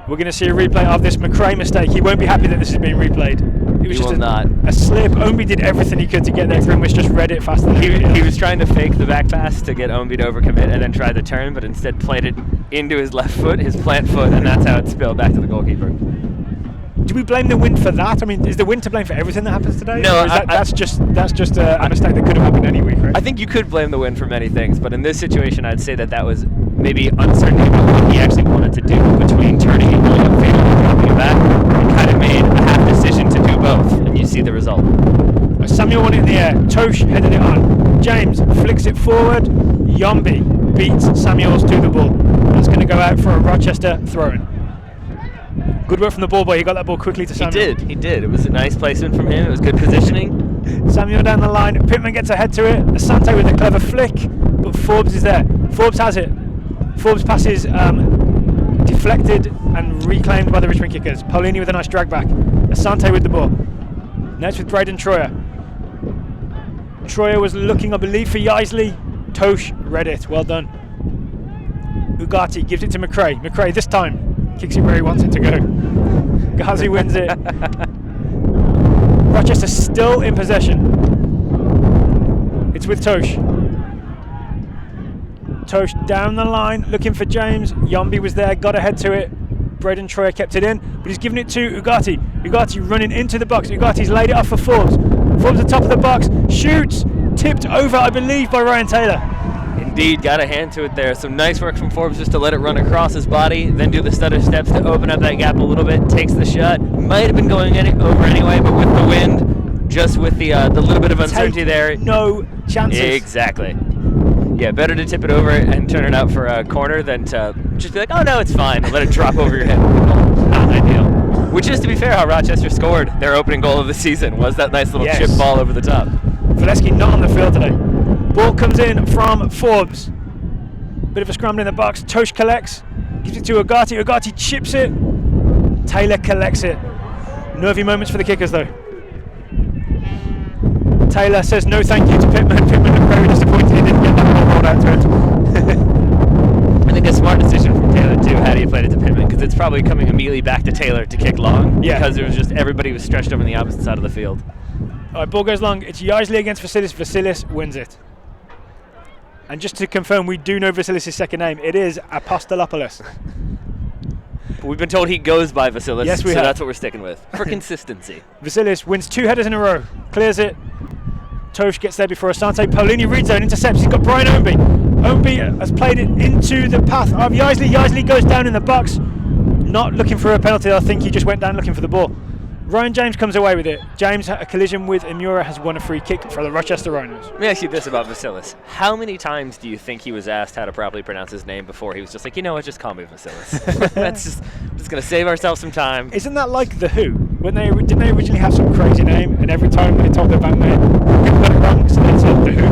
We're going to see a replay of this McRae mistake. He won't be happy that this is being replayed. It was just a slip. Omby did everything he could to get there. Grimwich just read it faster than he was trying to fake the back pass to get Omby to overcommit and then try to turn, but instead played it into his left foot, his plant foot, and that's how it spilled back to the goalkeeper. Do we blame the wind for that? I mean, is the wind to blame for everything that happens today? No, that's just a mistake that could have happened any week, right? I think you could blame the wind for many things, but in this situation, I'd say that was maybe uncertainty about what he actually wanted to do between turning and going upfield and dropping it back, and kind of made a half decision to do both, and you see the result. Samuel won it in the air. Tosh headed it on. James flicks it forward. Yombi beats Samuels to the ball. That's going to go out for a Rochester throw-in. Good work from the ball boy. He got that ball quickly to Samuel. He did. It was a nice placement from him. It was good positioning. Samuel down the line. Pittman gets ahead to it. Asante with a clever flick, but Forbes is there. Forbes has it. Forbes passes deflected and reclaimed by the Richmond kickers. Paulini with a nice drag back. Asante with the ball. Next with Braden Troyer. Troyer was looking, I believe, for Yaisley. Tosh read it. Well done. Ugati gives it to McRae. McRae this time kicks it where he wants it to go. Ghazi wins it. Rochester still in possession. It's with Tosh. Tosh down the line, looking for James. Yombi was there, got ahead to it. Braden Troyer kept it in, but he's giving it to Ugati. Ugati running into the box. Ugati's laid it off for Forbes. Forbes at the top of the box, shoots, tipped over, I believe, by Ryan Taylor. Indeed, got a hand to it there. Some nice work from Forbes just to let it run across his body, then do the stutter steps to open up that gap a little bit, takes the shot. Might have been going over anyway, but with the wind, just with the little bit of uncertainty there. No chances. Exactly. Yeah, better to tip it over and turn it out for a corner than to just be like, oh no, it's fine, and let it drop over your head. Not ideal. Which is, to be fair, how Rochester scored their opening goal of the season, was that nice little chip ball over the top. Valesky not on the field today. Ball comes in from Forbes. Bit of a scramble in the box. Tosh collects. Gives it to Ugati. Ugati chips it. Taylor collects it. Nervy moments for the kickers though. Taylor says no thank you to Pittman. Pittman looked very disappointed he didn't get that ball rolled out to it. I think a smart decision from Taylor too, had he played it to Pittman, because it's probably coming immediately back to Taylor to kick long, because it was just everybody was stretched over on the opposite side of the field. Alright, ball goes long. It's Yaisley against Vasilis. Vasilis wins it. And just to confirm, we do know Vasilis' second name. It is Apostolopoulos. We've been told he goes by Vasilis, yes, we so have. That's what we're sticking with, for consistency. Vasilis wins 2 headers in a row, clears it. Tosh gets there before Asante. Paulini reads zone, intercepts. He's got Brian Omby. Omby has played it into the path of Yaisley. Yaisley goes down in the box. Not looking for a penalty. I think he just went down looking for the ball. Ryan James comes away with it. James, a collision with Imura, has won a free kick for the Rochester Rhinos. Let me ask you this about Vasilis. How many times do you think he was asked how to properly pronounce his name before he was just like, you know what, just call me Vasilis. That's just going to save ourselves some time. Isn't that like The Who? When didn't they originally have some crazy name, and every time they told their band name, people got it wrong, so they said The Who?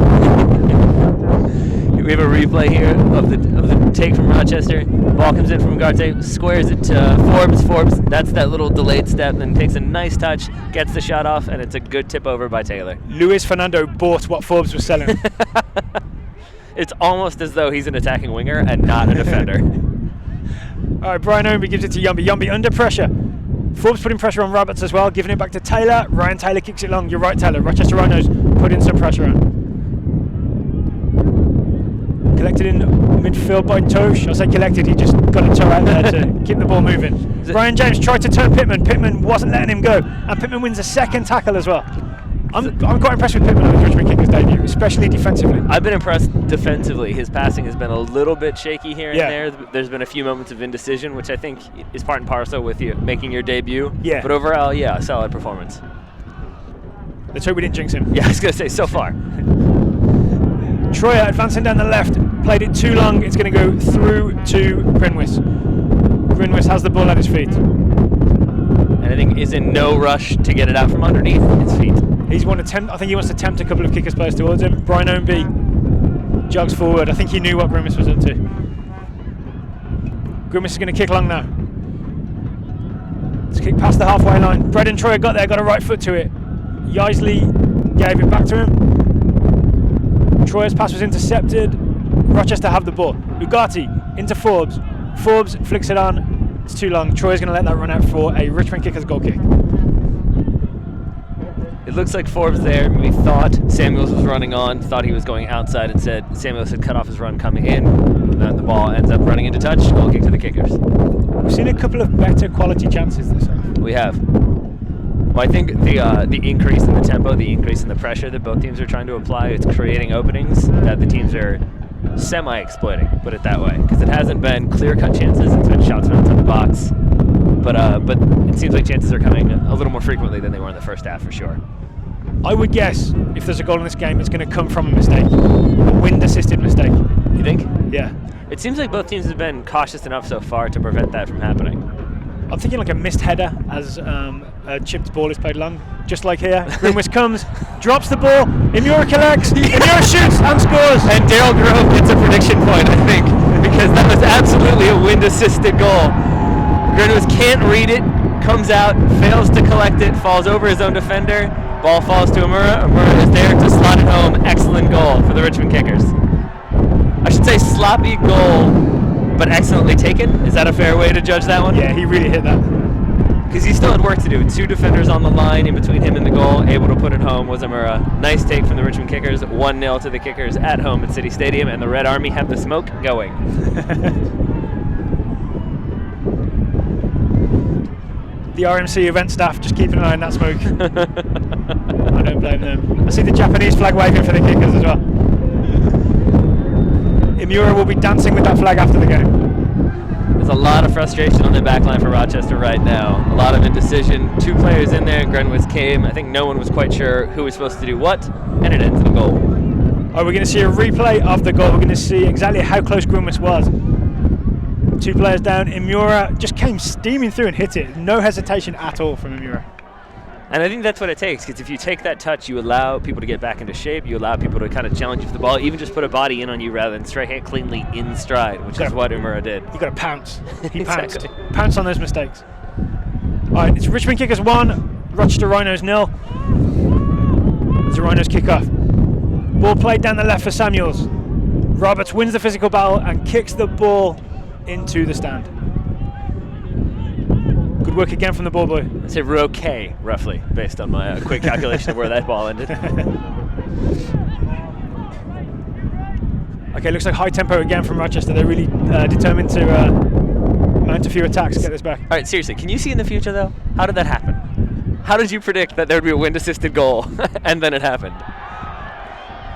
We have a replay here of the take from Rochester. Ball comes in from Ugarte, squares it to Forbes. Forbes, that's that little delayed step, then takes a nice touch, gets the shot off, and it's a good tip over by Taylor. Luis Fernando bought what Forbes was selling. It's almost as though he's an attacking winger and not a defender. All right, Brian Omby gives it to Yombi. Yombi under pressure. Forbes putting pressure on Roberts as well, giving it back to Taylor. Ryan Taylor kicks it long. You're right, Taylor. Rochester Rhinos putting some pressure on. Collected in midfield by Tosh. I say collected, he just got a toe out there to keep the ball moving. Brian James tried to turn Pittman. Pittman wasn't letting him go. And Pittman wins a second tackle as well. I'm quite impressed with Pittman on his Richmond Kickers debut, especially defensively. I've been impressed defensively. His passing has been a little bit shaky here and there. There's been a few moments of indecision, which I think is part and parcel with you making your debut. Yeah. But overall, a solid performance. Let's hope we didn't jinx him. Yeah, I was going to say, so far. Troyer advancing down the left, played it too long. It's going to go through to Grinwis. Grinwis has the ball at his feet. And I think is in no rush to get it out from underneath his feet. I think he wants to tempt a couple of kickers players towards him. Brian Omby jogs forward. I think he knew what Grinwis was up to. Grinwis is going to kick long now. Let's kick past the halfway line. Braden Troyer got there, got a right foot to it. Yaisley gave it back to him. Troyer's pass was intercepted. Rochester have the ball. Ugarte into Forbes. Forbes flicks it on. It's too long. Troyer's going to let that run out for a Richmond Kickers goal kick. It looks like Forbes there maybe thought Samuels was running on, thought he was going outside, and said Samuels had cut off his run coming in. And then the ball ends up running into touch. Goal kick to the Kickers. We've seen a couple of better quality chances this half. We have. Well, I think the increase in the tempo, the increase in the pressure that both teams are trying to apply, it's creating openings that the teams are semi-exploiting, put it that way, because it hasn't been clear-cut chances. It's been shots from outside the box, but it seems like chances are coming a little more frequently than they were in the first half, for sure. I would guess if there's a goal in this game, it's going to come from a mistake, a wind-assisted mistake. You think? Yeah. It seems like both teams have been cautious enough so far to prevent that from happening. I'm thinking like a missed header as a chipped ball is played long, just like here. Grimwis comes, drops the ball, Imura collects, Imura shoots and scores. And Daryl Grove gets a prediction point, I think, because that was absolutely a wind-assisted goal. Grimwis can't read it, comes out, fails to collect it, falls over his own defender, ball falls to Imura. Imura is there to slot it home. Excellent goal for the Richmond Kickers. I should say sloppy goal, but excellently taken. Is that a fair way to judge that one? Yeah, he really hit that. Because he still had work to do. Two defenders on the line in between him and the goal. Able to put it home was Imura. Nice take from the Richmond Kickers. 1-0 to the Kickers at home at City Stadium, and the Red Army have the smoke going. The RMC event staff just keeping an eye on that smoke. I don't blame them. I see the Japanese flag waving for the Kickers as well. Imura will be dancing with that flag after the game. There's a lot of frustration on the back line for Rochester right now. A lot of indecision. Two players in there. Grenwis came. I think no one was quite sure who was supposed to do what, and it ends in a goal. We're going to see a replay of the goal. We're going to see exactly how close Grenwis was. Two players down. Imura just came steaming through and hit it. No hesitation at all from Imura. And I think that's what it takes, because if you take that touch, you allow people to get back into shape, you allow people to kind of challenge you for the ball, even just put a body in on you rather than strike it cleanly in stride, which is what Imura did. You got to pounce. He pounced. Exactly. Pounce on those mistakes. All right, it's Richmond Kickers 1, Rochester Rhinos 0. It's the Rhinos kick off. Ball played down the left for Samuels. Roberts wins the physical battle and kicks the ball into the stand. Good work again from the ball boy. I'd say row K, roughly, based on my quick calculation of where that ball ended. Okay, looks like high tempo again from Rochester. They're really determined to mount a few attacks to get this back. All right, seriously, can you see in the future, though? How did that happen? How did you predict that there would be a wind-assisted goal, and then it happened?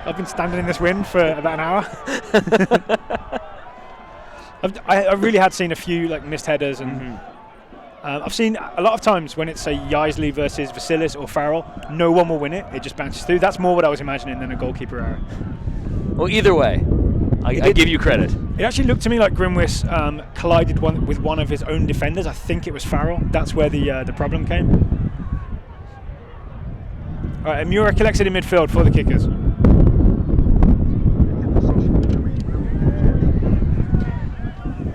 I've been standing in this wind for about an hour. I really had seen a few like missed headers, and I've seen a lot of times when it's say Yaisley versus Vasilis or Farrell, no one will win it. It just bounces through. That's more what I was imagining than a goalkeeper error. Well, either way, I give you credit. It actually looked to me like Grimwis collided with one of his own defenders. I think it was Farrell. That's where the problem came. All right, Imura collects it in midfield for the Kickers.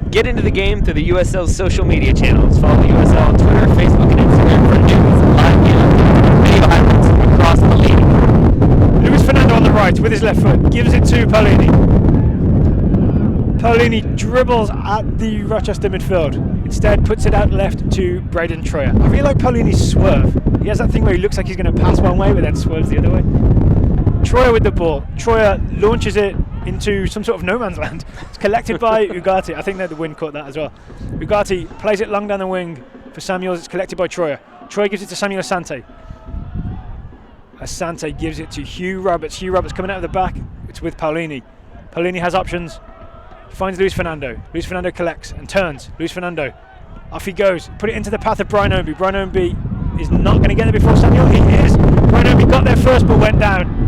Get into the game through the USL's social media channels. Follow the USL on Twitter, Facebook, and Instagram for news, live games, video highlights from across the league. Luis Fernando on the right with his left foot gives it to Paolini. Paolini dribbles at the Rochester midfield. Instead, puts it out left to Braden Troyer. I really like Paolini's swerve. He has that thing where he looks like he's going to pass one way, but then swerves the other way. Troyer with the ball. Troyer launches it into some sort of no man's land. It's collected by Ugarte. I think that the wind caught that as well. Ugarte plays it long down the wing for Samuels. It's collected by Troyer. Troyer gives it to Samuel Asante. Asante gives it to Hugh Roberts. Hugh Roberts coming out of the back. It's with Paolini. Paolini has options. Finds Luis Fernando. Luis Fernando collects and turns. Luis Fernando. Off he goes. Put it into the path of Brian Ownby. Brian Ownby is not going to get there before Samuel. He is. Brian Ownby got there first but went down.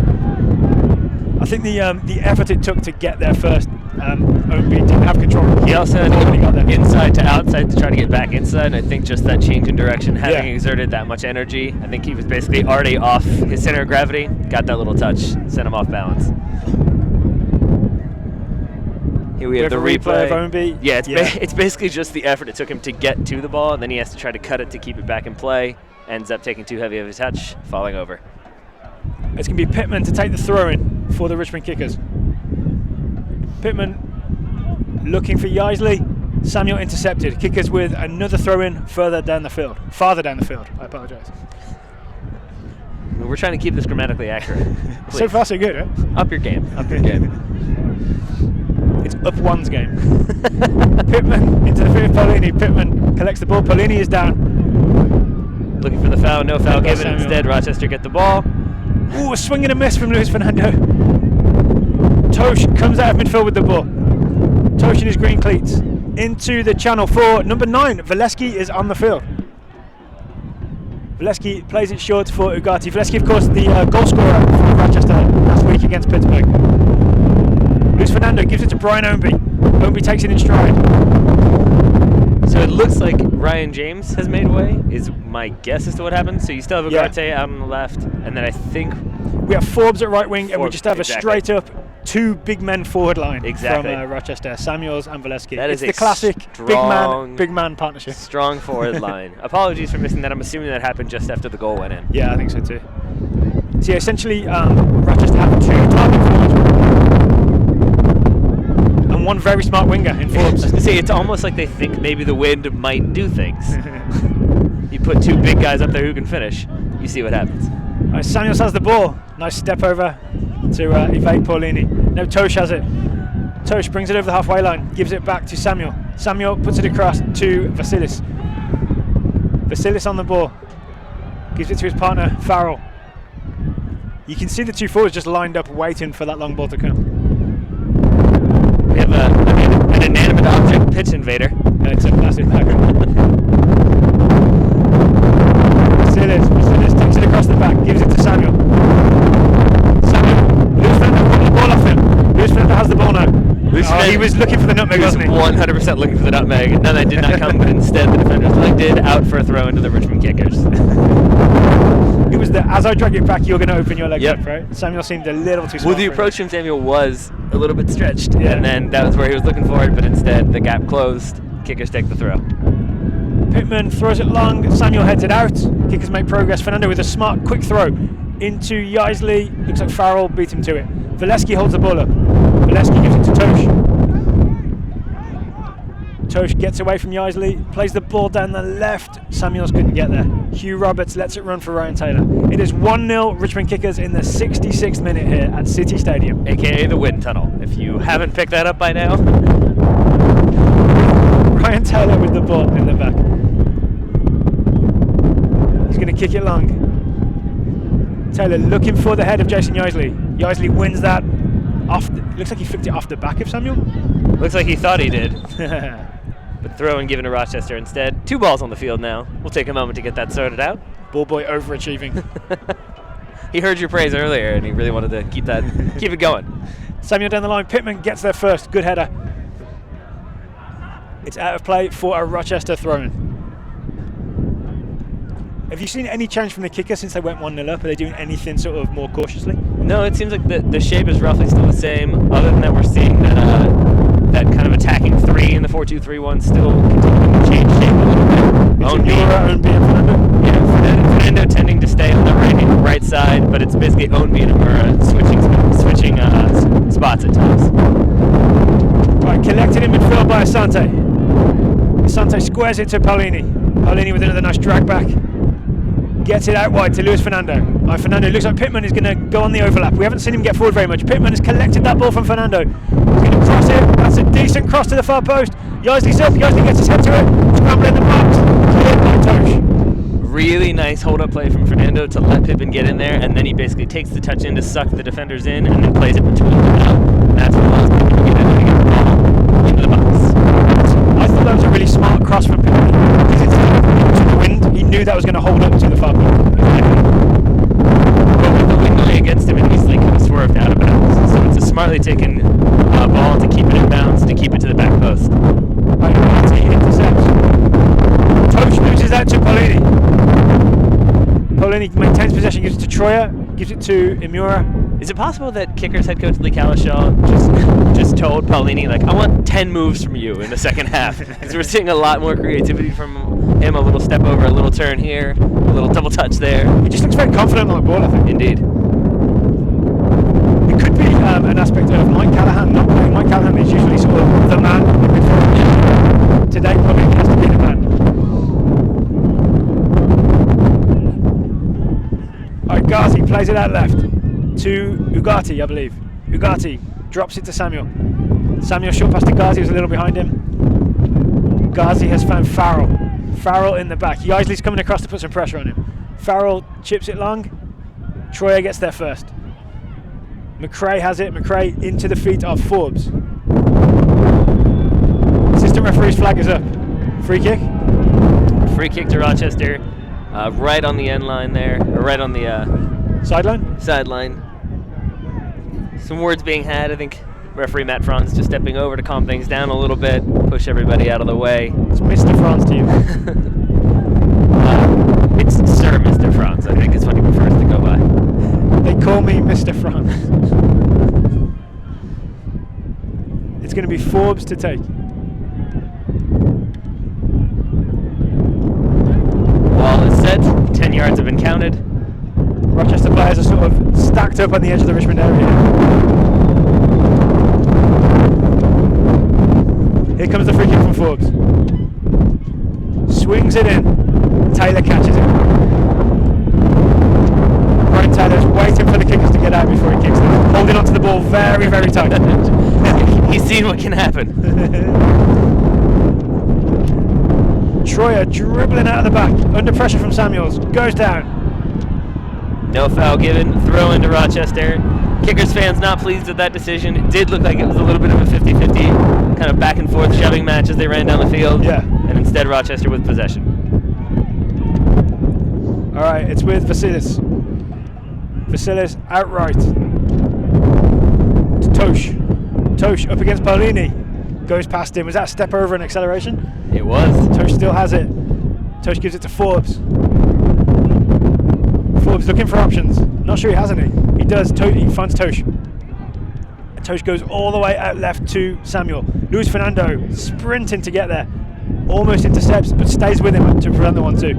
I think the effort it took to get there first, Ownby didn't have control. He also had inside to outside to try to get back inside, and I think just that change in direction, having exerted that much energy, I think he was basically already off his center of gravity, got that little touch, sent him off balance. Here we have the replay of Ownby. Yeah, it's basically just the effort it took him to get to the ball, and then he has to try to cut it to keep it back in play. Ends up taking too heavy of a touch, falling over. It's going to be Pittman to take the throw-in for the Richmond Kickers. Pittman looking for Yaisley. Samuel intercepted. Kickers with another throw-in farther down the field. I apologise. We're trying to keep this grammatically accurate. So far, so good, right? Up your game. Up your game. It's up one's game. Pittman into the field of Paulini. Pittman collects the ball. Paulini is down. Looking for the foul. No foul given. Instead, Rochester get the ball. Ooh, a swing and a miss from Luis Fernando. Tosh comes out of midfield with the ball. Tosh in his green cleats. Into the channel for number 9. Valeski is on the field. Valeski plays it short for Ugarte. Valeski, of course, the goal scorer for Rochester last week against Pittsburgh. Luis Fernando gives it to Brian Ownby. Ownby takes it in stride. So it looks like Ryan James has made way, is my guess as to what happened. So you still have Ugarte out on the left, and then I think we have Forbes at right wing, and we just have exactly. a straight up 2 big men forward line exactly. from Rochester, Samuels and Valeski. That is the classic big man partnership. Strong forward line. Apologies for missing that. I'm assuming that happened just after the goal went in. Yeah, I think so too. So yeah, essentially, Rochester have 2 target forwards and 1 very smart winger in Forbes. See, it's almost like they think maybe the Wind might do things. You put 2 big guys up there who can finish, you see what happens. All right, Samuels has the ball. Nice step over to evade Paulini. Now Tosh has it. Tosh brings it over the halfway line, gives it back to Samuel. Samuel puts it across to Vasilis. Vasilis on the ball. Gives it to his partner, Farrell. You can see the 2 forwards just lined up waiting for that long ball to come. We have an inanimate object pitch invader. It's a massive background. Vasilis takes it across the back, gives it to Samuel. Luis Fernando putting the ball off him. Luis Fernando has the ball now. He was looking for the nutmeg, wasn't he? 100% looking for the nutmeg. No, that did not come, but instead the defenders elected out for a throw into the Richmond Kickers. It was as I drag it back, you're going to open your legs yep. up, right? Samuel seemed a little too small. Well, the approach from Samuel was a little bit stretched, yeah. And then that was where he was looking for it, but instead the gap closed. Kickers take the throw. Pittman throws it long. Samuel heads it out. Kickers make progress. Fernando with a smart, quick throw into Yaisley. Looks like Farrell beat him to it. Valeski holds the ball up. Valeski gives it to Tosh. Tosh gets away from Yaisley, plays the ball down the left. Samuels couldn't get there. Hugh Roberts lets it run for Ryan Taylor. It is 1-0 Richmond Kickers in the 66th minute here at City Stadium. AKA the wind tunnel, if you haven't picked that up by now. Ryan Taylor with the ball in the back. He's going to kick it long. Taylor looking for the head of Jason Yaisley. Yaisley wins that. Looks like he flicked it off the back of Samuel. Looks like he thought he did. But throw and given to Rochester instead. 2 balls on the field now. We'll take a moment to get that sorted out. Ball boy overachieving. He heard your praise earlier and he really wanted to keep it going. Samuel down the line. Pittman gets there first. Good header. It's out of play for a Rochester throw-in. Have you seen any change from the kicker since they went 1-0 up? Are they doing anything sort of more cautiously? No, it seems like the shape is roughly still the same. Other than that, we're seeing that kind of attacking 3 in the 4-2-3-1 still continuing to change shape a little bit. Ownby and Fernando? Yeah, Fernando tending to stay on the right side, but it's basically Ownby and Amura switching spots at times. Right, collected in midfield by Asante. Asante squares it to Paulini. Paulini with another nice drag back. Gets it out wide to Luis Fernando. Fernando looks like Pittman is going to go on the overlap. We haven't seen him get forward very much. Pittman has collected that ball from Fernando. He's going to cross it. That's a decent cross to the far post. Yaisley's up. Yaisley gets his head to it. Scramble in the box. Cleared by Tosh. Really nice hold-up play from Fernando to let Pittman get in there, and then he basically takes the touch in to suck the defenders in, and then plays it between them out. That's what allows Pittman to get in and get the ball into the box. I thought that was a really smart cross from Pittman. Because it's to the wind, he knew that was going to hold up to the far post. But with the wind going against him, and he's like kind of swerved out of bounds. So it's a smartly taken ball to keep it in bounds, to keep it to the back post. He intercepts. Tosh loses that to Paulini. Paulini maintains possession, gives it to Troyer, gives it to Imura. Is it possible that Kickers head coach Lee Calishaw just told Paulini, like, I want 10 moves from you in the second half? Because we're seeing a lot more creativity from him, a little step over, a little turn here, a little double touch there. He just looks very confident on the ball, I think. Indeed. an aspect of Mike Callahan not playing. Mike Callahan is usually sort of the man in midfield. Today probably has to be the man. Alright, Ghazi plays it out left to Ugarte, I believe. Ugarte drops it to Samuel. Samuel short pass to Ghazi, who's a little behind him. Ghazi has found Farrell. Farrell in the back. Yaisley's coming across to put some pressure on him. Farrell chips it long. Troyer gets there first. McRae has it. McRae into the feet of Forbes. Assistant referee's flag is up. Free kick. Free kick to Rochester, right on the end line there, or right on the Sideline. sideline. Some words being had. I think referee Matt Franz just stepping over to calm things down a little bit, push everybody out of the way. It's Mr. Franz to you. It's Sir Mr. Franz. I think it's what he prefers to go by. They call me Mr. Franz. It's going to be Forbes to take. Wall is set. 10 yards have been counted. Rochester players are sort of stacked up on the edge of the Richmond area. Here comes the free kick from Forbes. Swings it in. Taylor catches it. Brian Taylor's waiting for the kickers to get out before he kicks them. Holding onto the ball very, very tight. He's seen what can happen. Troyer dribbling out of the back. Under pressure from Samuels. Goes down. No foul given. Throw into Rochester. Kickers fans not pleased with that decision. It did look like it was a little bit of a 50-50 kind of back and forth shoving match as they ran down the field. Yeah. And instead Rochester with possession. Alright, it's with Vasilis. Vasilis outright. To Tosh. Tosh up against Paolini. Goes past him. Was that a step over and acceleration? It was. Tosh still has it. Tosh gives it to Forbes. Forbes looking for options. Not sure he has any. He does. He finds Tosh. And Tosh goes all the way out left to Samuel. Luis Fernando sprinting to get there. Almost intercepts, but stays with him to prevent the 1-2.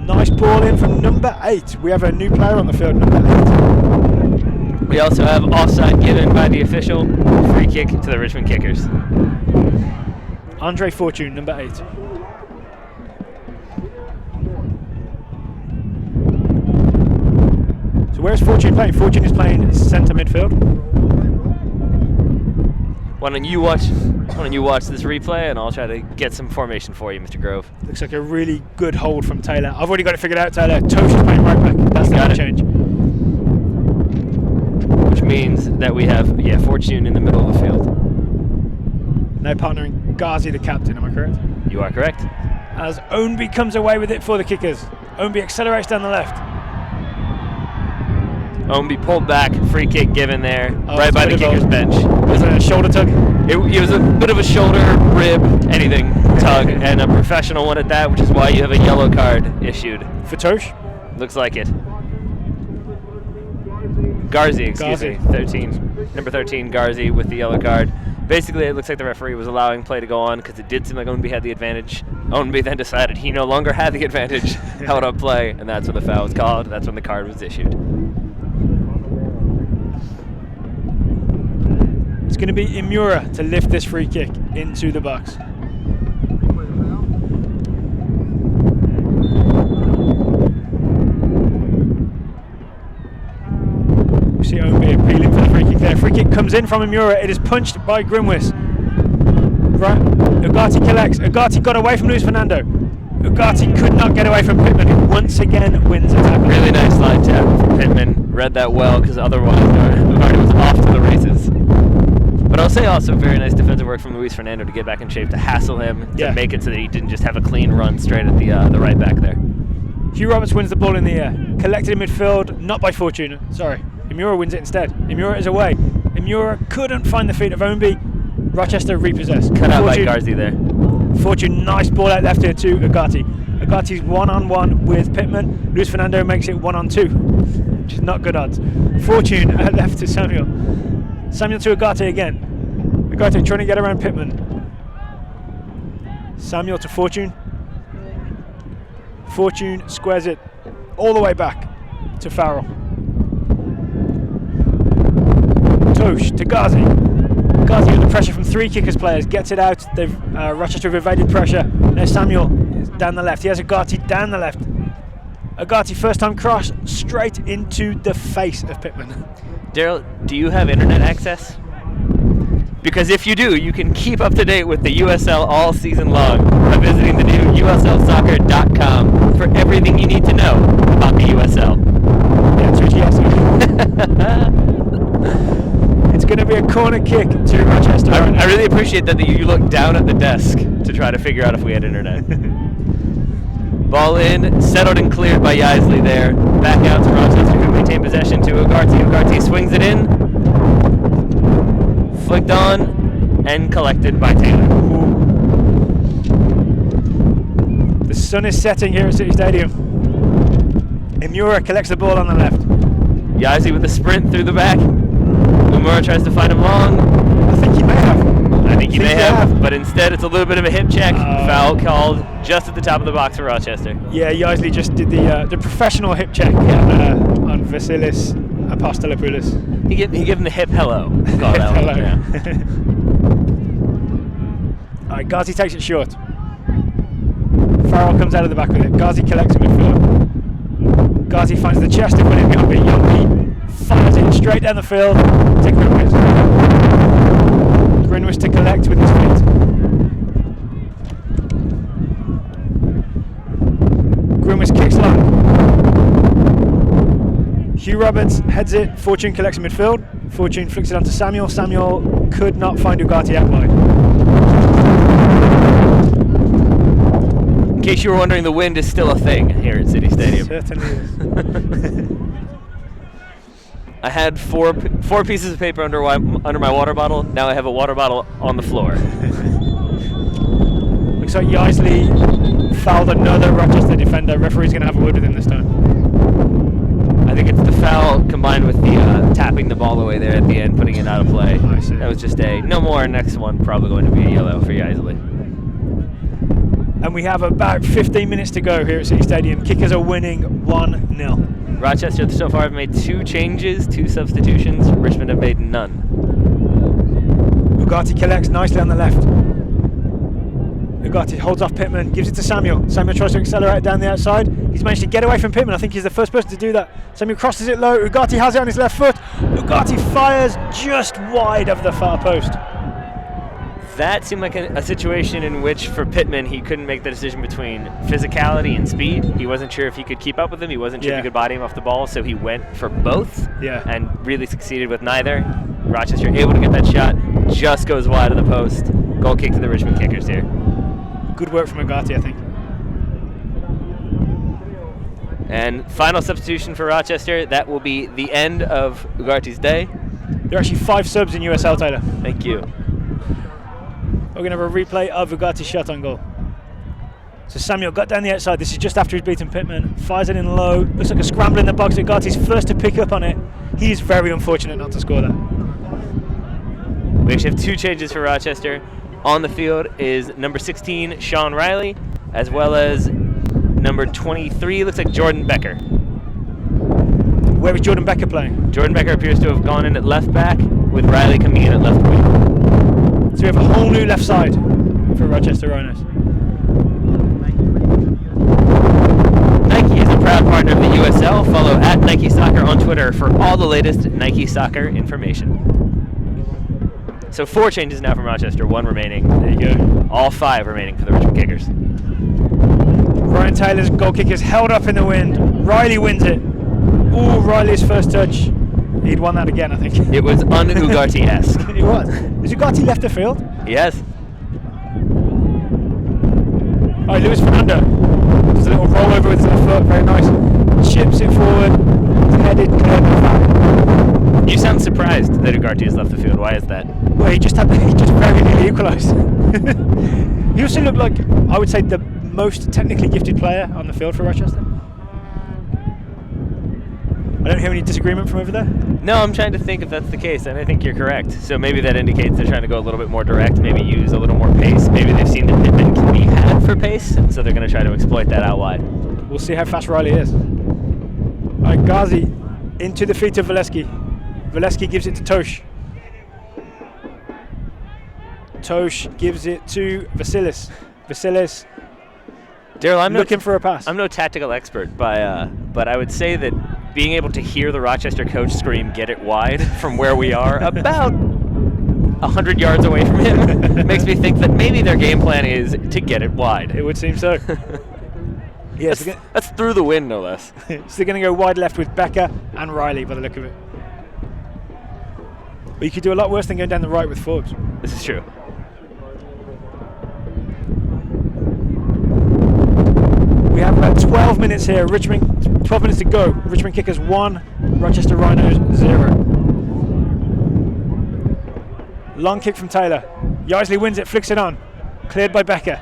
Nice ball in from number 8. We have a new player on the field, number 8. We also have offside given by the official. Free kick to the Richmond Kickers. Andre Fortune, number 8. So where's Fortune playing? Fortune is playing centre midfield. Why don't you watch this replay and I'll try to get some formation for you, Mr. Grove. Looks like a really good hold from Taylor. I've already got it figured out, Taylor. Tosh is playing right back. That's the only change. Which means that we have, Fortune in the middle of the field. Now partnering Ghazi, the captain, am I correct? You are correct. As Ownby comes away with it for the kickers. Ownby accelerates down the left. Ownby pulled back, free kick given there, Oh, right by the kicker's bench. Was it a shoulder tug? It was a bit of a shoulder, rib, anything tug, and a professional one at that, which is why you have a yellow card issued. For Tosh? Looks like it. Garzi, excuse me, 13, number 13, Garzi with the yellow card. Basically, it looks like the referee was allowing play to go on because it did seem like Ownby had the advantage. Ownby then decided he no longer had the advantage, held up play, and that's when the foul was called. That's when the card was issued. It's going to be Imura to lift this free kick into the box. We see Ownby appealing for the free kick there. Free kick comes in from Imura. It is punched by Grimwis. Right, Ugarte collects. Ugarte got away from Luis Fernando. Ugarte could not get away from Pittman, who once again wins a tackle. Really nice line tap from Pittman. Read that well because otherwise Ugarte was off to the races. But I'll say also very nice defensive work from Luis Fernando to get back in shape, to hassle him, to make it so that he didn't just have a clean run straight at the right back there. Hugh Roberts wins the ball in the air. Collected in midfield, not by Fortuna. Sorry, Imura wins it instead. Imura is away. Imura couldn't find the feet of Ownby. Rochester repossessed. Cut out by Garzi there. Fortune, nice ball out left here to Ugarte. Ugarte's 1-on-1 with Pittman. Luis Fernando makes it 1-on-2, which is not good odds. Fortune out left to Samuel. Samuel to Ugarte again. Ugarte trying to get around Pittman. Samuel to Fortune. Fortune squares it all the way back to Farrell. Tosh to Ghazi. Ghazi under pressure from 3 kickers players, gets it out. They've Rochester have evaded pressure. There's Samuel down the left. He has Agati down the left. Agati first time cross straight into the face of Pittman. Daryl, do you have internet access? Because if you do, you can keep up to date with the USL all season long by visiting the new USLsoccer.com for everything you need to know about the USL. The answer is yes. It's going to be a corner kick to Rochester. I really appreciate that you looked down at the desk to try to figure out if we had internet. Ball in, settled and cleared by Yaisley there. Back out to Rochester, who maintain possession to Ugarte. Ugarte swings it in. Flicked on and collected by Taylor. The sun is setting here at City Stadium. Imura collects the ball on the left. Yaisley with a sprint through the back. Umura tries to find him long. I think he may have. I think he may have, but instead it's a little bit of a hip check. Foul called just at the top of the box for Rochester. Yeah, Yaisley just did the professional hip check on Vasilis Apostolopoulos. He gave him the hip hello. Hip hello. Yeah. Alright, Ghazi takes it short. Farrell comes out of the back with it. Ghazi collects in midfield. Ghazi finds the chest of William Youngby. Youngby fires it straight down the field to Grinwis. Grinwis to collect with his feet. Grinwis kicks long. Hugh Roberts heads it. Fortune collects in midfield. Fortune flicks it onto Samuel. Samuel could not find Ugarte out wide. In case you were wondering, the wind is still a thing here at City Stadium. Certainly is. I had four pieces of paper under my water bottle. Now I have a water bottle on the floor. Looks like Yaisley fouled another Rochester defender. Referee's going to have a word with him this time. I think it's the foul combined with the tapping the ball away there at the end, putting it out of play. I see. That was just no more. Next one probably going to be a yellow for Yaisley. And we have about 15 minutes to go here at City Stadium. Kickers are winning 1-0. Rochester so far have made 2 changes, 2 substitutions. Richmond have made none. Ugarte collects nicely on the left. Ugarte holds off Pittman, gives it to Samuel. Samuel tries to accelerate down the outside. He's managed to get away from Pittman. I think he's the first person to do that. Samuel crosses it low. Ugarte has it on his left foot. Ugarte fires just wide of the far post. That seemed like a situation in which, for Pittman, he couldn't make the decision between physicality and speed. He wasn't sure if he could keep up with him. He wasn't sure if he could body him off the ball, so he went for both and really succeeded with neither. Rochester able to get that shot, just goes wide of the post. Goal kick to the Richmond kickers here. Good work from Ugarte, I think. And final substitution for Rochester. That will be the end of Ugarte's day. There are actually 5 subs in USL, Tyler. Thank you. We're going to have a replay of Ugarte's shot on goal. So Samuel got down the outside. This is just after he's beaten Pittman. Fires it in low. Looks like a scramble in the box. Ugarte's first to pick up on it. He is very unfortunate not to score that. We actually have 2 changes for Rochester. On the field is number 16, Sean Riley, as well as number 23, looks like Jordan Becker. Where is Jordan Becker playing? Jordan Becker appears to have gone in at left back, with Riley coming in at left wing. So we have a whole new left side for Rochester Rhinos. Nike is a proud partner of the USL. Follow at Nike Soccer on Twitter for all the latest Nike Soccer information. So 4 changes now from Rochester, 1 remaining. There you go. All 5 remaining for the Richmond kickers. Ryan Taylor's goal kick is held up in the wind. Riley wins it. Ooh, Riley's first touch. He'd won that again, I think. It was un-Ugarte-esque. It was. Is Ugarte left the field? Yes. All right, Luis Fernando. Just a little roll over with his left foot. Very nice. Chips it forward. Headed, cleared the back. You sound surprised that Ugarte has left the field. Why is that? Well, he just very nearly equalised. He also looked like, I would say, the most technically gifted player on the field for Rochester. I don't hear any disagreement from over there. No, I'm trying to think if that's the case, and I think you're correct. So maybe that indicates they're trying to go a little bit more direct, maybe use a little more pace. Maybe they've seen that Pittman can be had for pace, and so they're going to try to exploit that out wide. We'll see how fast Riley is. All right, Ghazi into the feet of Valeski. Valeski gives it to Tosh. Tosh gives it to Vasilis. Vasilis Daryl, I'm looking for a pass. I'm no tactical expert, but I would say that being able to hear the Rochester coach scream, "Get it wide," from where we are, about 100 yards away from him, makes me think that maybe their game plan is to get it wide. It would seem so. Yes, that's through the wind, no less. So they're going to go wide left with Becker and Riley by the look of it. But you could do a lot worse than going down the right with Forbes. This is true. We have about 12 minutes here. 12 minutes to go. Richmond Kickers 1, Rochester Rhinos 0. Long kick from Taylor. Yaisley wins it, flicks it on. Cleared by Becker.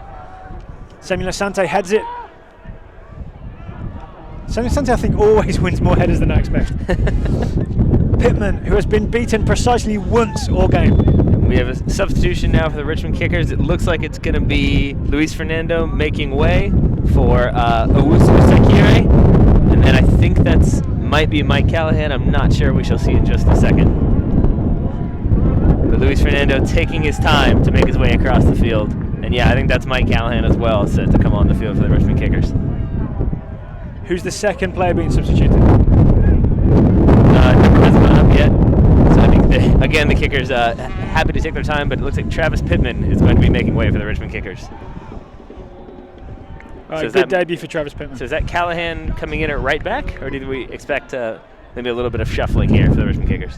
Samuel Asante heads it. Samuel Asante, I think, always wins more headers than I expect. Pittman, who has been beaten precisely once all game. We have a substitution now for the Richmond Kickers. It looks like it's going to be Luis Fernando making way for Owusu Sakire. And then I think might be Mike Callahan. I'm not sure. We shall see in just a second. But Luis Fernando taking his time to make his way across the field. And yeah, I think that's Mike Callahan as well, set to come on the field for the Richmond Kickers. Who's the second player being substituted? Number hasn't gone up yet. So I think, again, the Kickers happy to take their time, but it looks like Travis Pittman is going to be making way for the Richmond Kickers. Good debut for Travis Pittman. So is that Callahan coming in at right back, or did we expect maybe a little bit of shuffling here for the Richmond Kickers?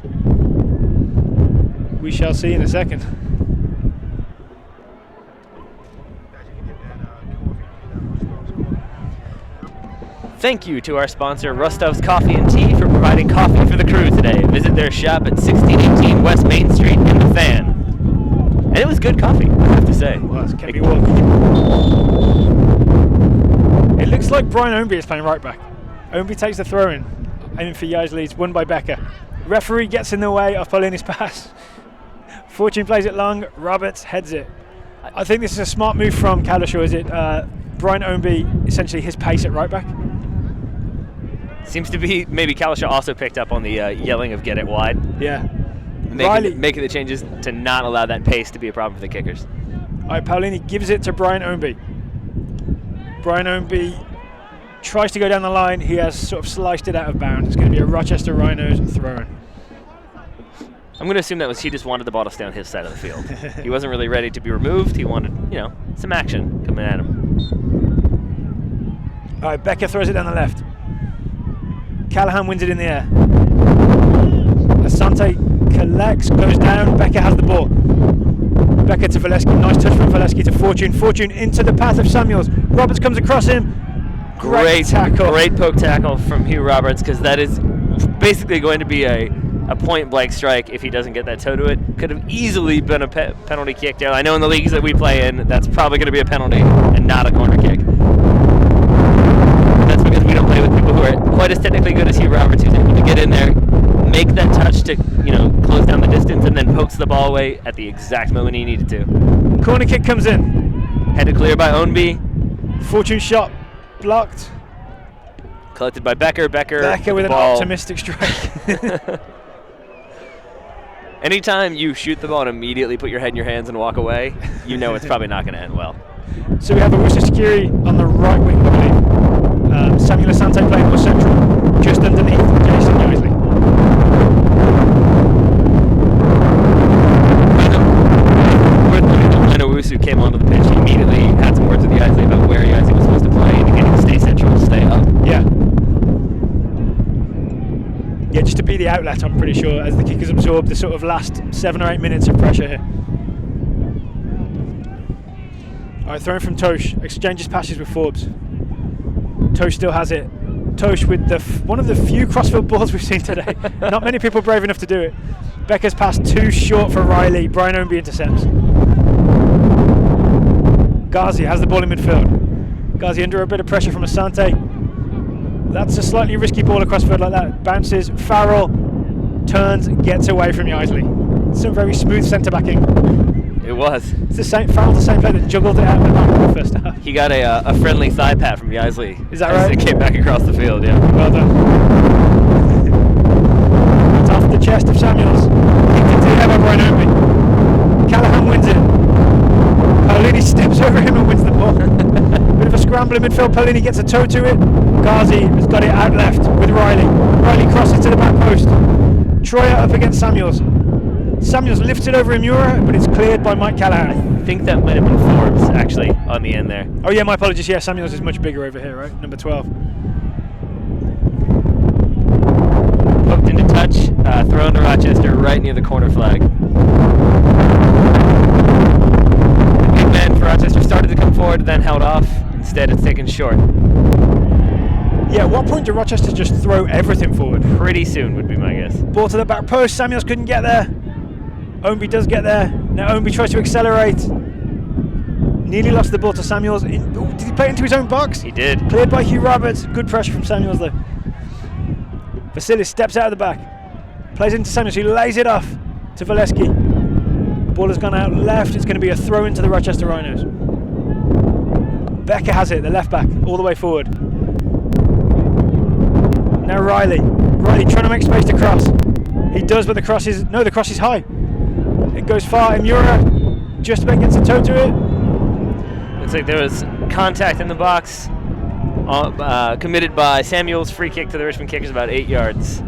We shall see in a second. Thank you to our sponsor, Rostov's Coffee and Tea, for providing coffee for the crew today. Visit their shop at 1618 West Main Street in the Fan. And it was good coffee, I have to say. It was. It looks like Brian Ownby is playing right back. Ownby takes the throw in, aiming for Yaisley. It's won by Becker. Referee gets in the way of Paulini's pass. Fortune plays it long. Roberts heads it. I think this is a smart move from Kalishaw. Is it Brian Ownby, essentially his pace at right back? Seems to be maybe Kalishaw also picked up on the yelling of "get it wide." Yeah. Making the changes to not allow that pace to be a problem for the Kickers. All right, Paulini gives it to Brian Ownby. Brian Ownby tries to go down the line. He has sort of sliced it out of bounds. It's going to be a Rochester Rhinos throw-in. I'm going to assume he just wanted the ball to stay on his side of the field. He wasn't really ready to be removed. He wanted, some action coming at him. All right, Becker throws it down the left. Callahan wins it in the air. Asante collects, goes down. Becker has the ball. Becker to Valeski. Nice touch from Valeski to Fortune. Fortune into the path of Samuels. Roberts comes across him. Great tackle. Great poke tackle from Hugh Roberts, because that is basically going to be a point blank strike if he doesn't get that toe to it. Could have easily been a penalty kick there. I know in the leagues that we play in, that's probably going to be a penalty and not a corner kick. That's because we don't play with people who are quite as technically good as Hugh Roberts, who's able to get in there, make that touch to close down the distance, and then pokes the ball away at the exact moment he needed to. Corner kick comes in. Headed clear by Ownby. Fortune shot blocked. Collected by Becker. Becker with an optimistic strike. Anytime you shoot the ball and immediately put your head in your hands and walk away, you know it's probably not going to end well. So we have Owusu Sakire on the right wing, I believe. Samuel Asante playing more central, just underneath Jason Yaisley. When Owusu came onto the pitch, he immediately had some words with Yaisley about where Yaisley was supposed to play, indicating to stay central, stay up. Yeah, just to be the outlet, I'm pretty sure, as the Kickers absorb the sort of last 7 or 8 minutes of pressure here. All right, throwing from Tosh, exchanges passes with Forbes. Tosh still has it. Tosh with one of the few crossfield balls we've seen today. Not many people brave enough to do it. Becker's pass too short for Riley. Brian Ownby intercepts. Ghazi has the ball in midfield. Ghazi under a bit of pressure from Asante. That's a slightly risky ball across field like that. Bounces, Farrell turns, gets away from Yaisley. Some very smooth centre backing. It was. It's the same. Farrell's the same player that juggled it out of the back in the first half. He got a friendly thigh pat from Yaisley. Is that right? As it came back across the field, yeah. Well done. It's off the chest of Samuels. Kicked into the air by Brian Ownby. Callahan wins it. scramble in midfield. Paolini gets a toe to it. Ghazi has got it out left with Riley. Riley crosses to the back post. Troyer up against Samuels. Samuels lifts it over Imura, but it's cleared by Mike Callahan. I think that might have been Forbes, actually, on the end there. Oh yeah, my apologies. Yeah, Samuels is much bigger over here, right? Number 12. Hooked into touch, thrown to Rochester right near the corner flag. The big man for Rochester started to come forward, then held off. Instead, it's taken short. Yeah, at what point do Rochester just throw everything forward? Pretty soon would be my guess. Ball to the back post. Samuels couldn't get there. Ownby does get there. Now Ownby tries to accelerate. Nearly lost the ball to Samuels. Did he play it into his own box? He did. Cleared by Hugh Roberts. Good pressure from Samuels though. Vasilis steps out of the back. Plays into Samuels, who lays it off to Valeski. Ball has gone out left. It's going to be a throw into the Rochester Rhinos. Becker has it, the left back, all the way forward. Now Riley. Riley trying to make space to cross. He does, but the cross is high. It goes far. Imura just about gets a toe to it. Looks like there was contact in the box committed by Samuels. Free kick to the Richmond Kickers, about 8 yards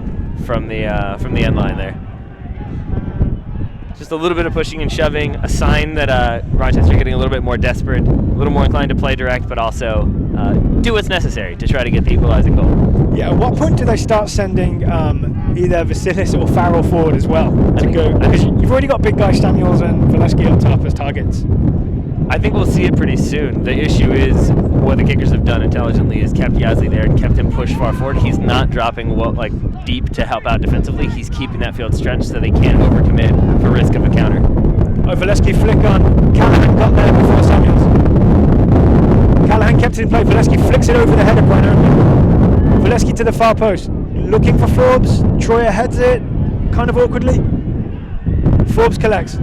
from the end line there. Just a little bit of pushing and shoving, a sign that Rochester getting a little bit more desperate, a little more inclined to play direct, but also do what's necessary to try to get the equalizing goal. Yeah, at what point do they start sending either Vasilis or Farrell forward as well to go? Because you've already got big guys Samuels and Valeski up top as targets. I think we'll see it pretty soon. The issue is what the Kickers have done intelligently is kept Yazli there and kept him pushed far forward. He's not dropping deep to help out defensively. He's keeping that field stretched so they can't overcommit for risk of a counter. Oh, Valeski flick on. Callahan got there before Samuels. Callahan kept it in play. Valeski flicks it over the head of Brian Ownby. Valeski to the far post. Looking for Forbes. Troyer heads it, kind of awkwardly. Forbes collects.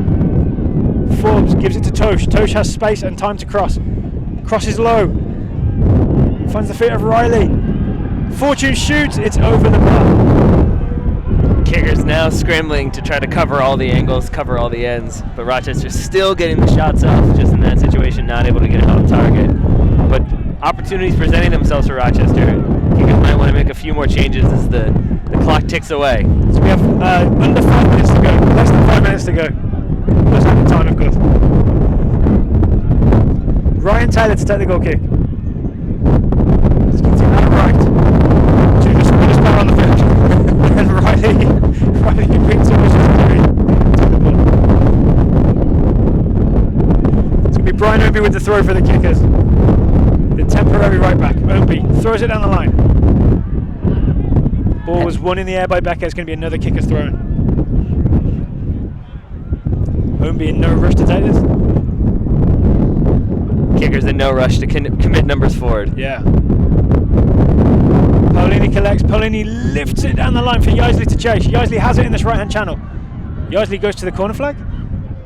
Forbes gives it to Tosh. Tosh has space and time to cross. Crosses low. Finds the feet of Riley. Fortune shoots. It's over the bar. Kickers now scrambling to try to cover all the angles, cover all the ends. But Rochester's still getting the shots off, just in that situation, not able to get it on target. But opportunities presenting themselves for Rochester. Kickers might want to make a few more changes as the clock ticks away. So we have under 5 minutes to go. Less than 5 minutes to go. Plus at the time, of course. Ryan Taylor to take the goal kick. Skins it out right. Junior Spinner's player on the field. And Riley brings it to the ball. It's going to be Brian Ownby with the throw for the Kickers. The temporary right back. Ownby throws it down the line. Ball was won in the air by Becker. It's going to be another Kickers throw. Ownby in no rush to take this. Kickers in no rush to commit numbers forward. Yeah. Paolini collects. Paolini lifts it down the line for Yazli to chase. Yazli has it in this right-hand channel. Yazli goes to the corner flag.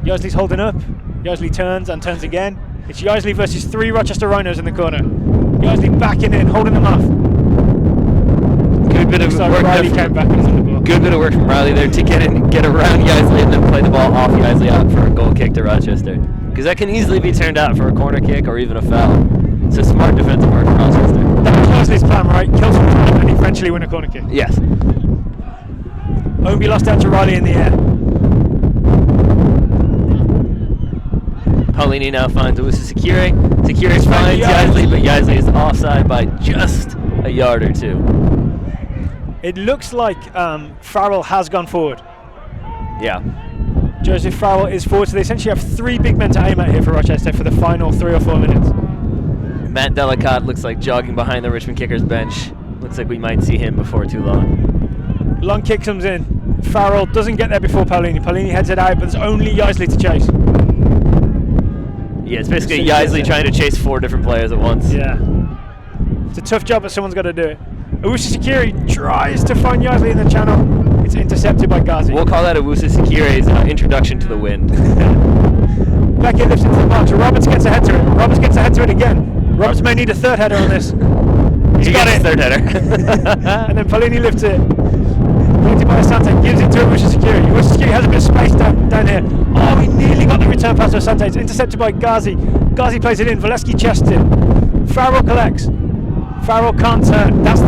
Yazli's holding up. Yazli turns and turns again. It's Yazli versus 3 Rochester Rhinos in the corner. Yazli backing in, holding them off. Good bit of work. Riley came back and on the ball. Good bit of work from Riley there to get around Yazli and then play the ball off Yazli out for a goal kick to Rochester. Because that can easily be turned out for a corner kick or even a foul. So smart defensive work from Rochester. That was Yazli's plan, right? Kill some time and eventually win a corner kick. Yes. Ownby lost out to Riley in the air. Paolini now finds Owusu Sekire. Sekire finds Yazli, but Yazli is offside by just a yard or two. It looks like Farrell has gone forward. Yeah. Joseph Farrell is forward, so they essentially have 3 big men to aim at here for Rochester for the final 3 or 4 minutes. Matt Delicott looks like jogging behind the Richmond Kickers bench. Looks like we might see him before too long. Long kick comes in. Farrell doesn't get there before Paolini. Paolini heads it out, but there's only Yazli to chase. Yeah, it's basically Yazli trying to chase 4 different players at once. Yeah. It's a tough job, but someone's got to do it. Owusu Sekire tries to find Yazli in the channel. It's intercepted by Ghazi. We'll call that Owusu Sekire's introduction to the wind. Beckett lifts into the box. Roberts gets a head to it. Roberts gets a head to it again. Roberts may need a 3rd header on this. He's got it. 3rd header. And then Paolini lifts it. Lifted by Asante. Gives it to Owusu Sekire. Owusu Sekire has a bit of space down here. Oh, he nearly got the return pass to Asante. It's intercepted by Ghazi. Ghazi plays it in. Valeski chests it. Farrell collects. Farrell can't turn. That's the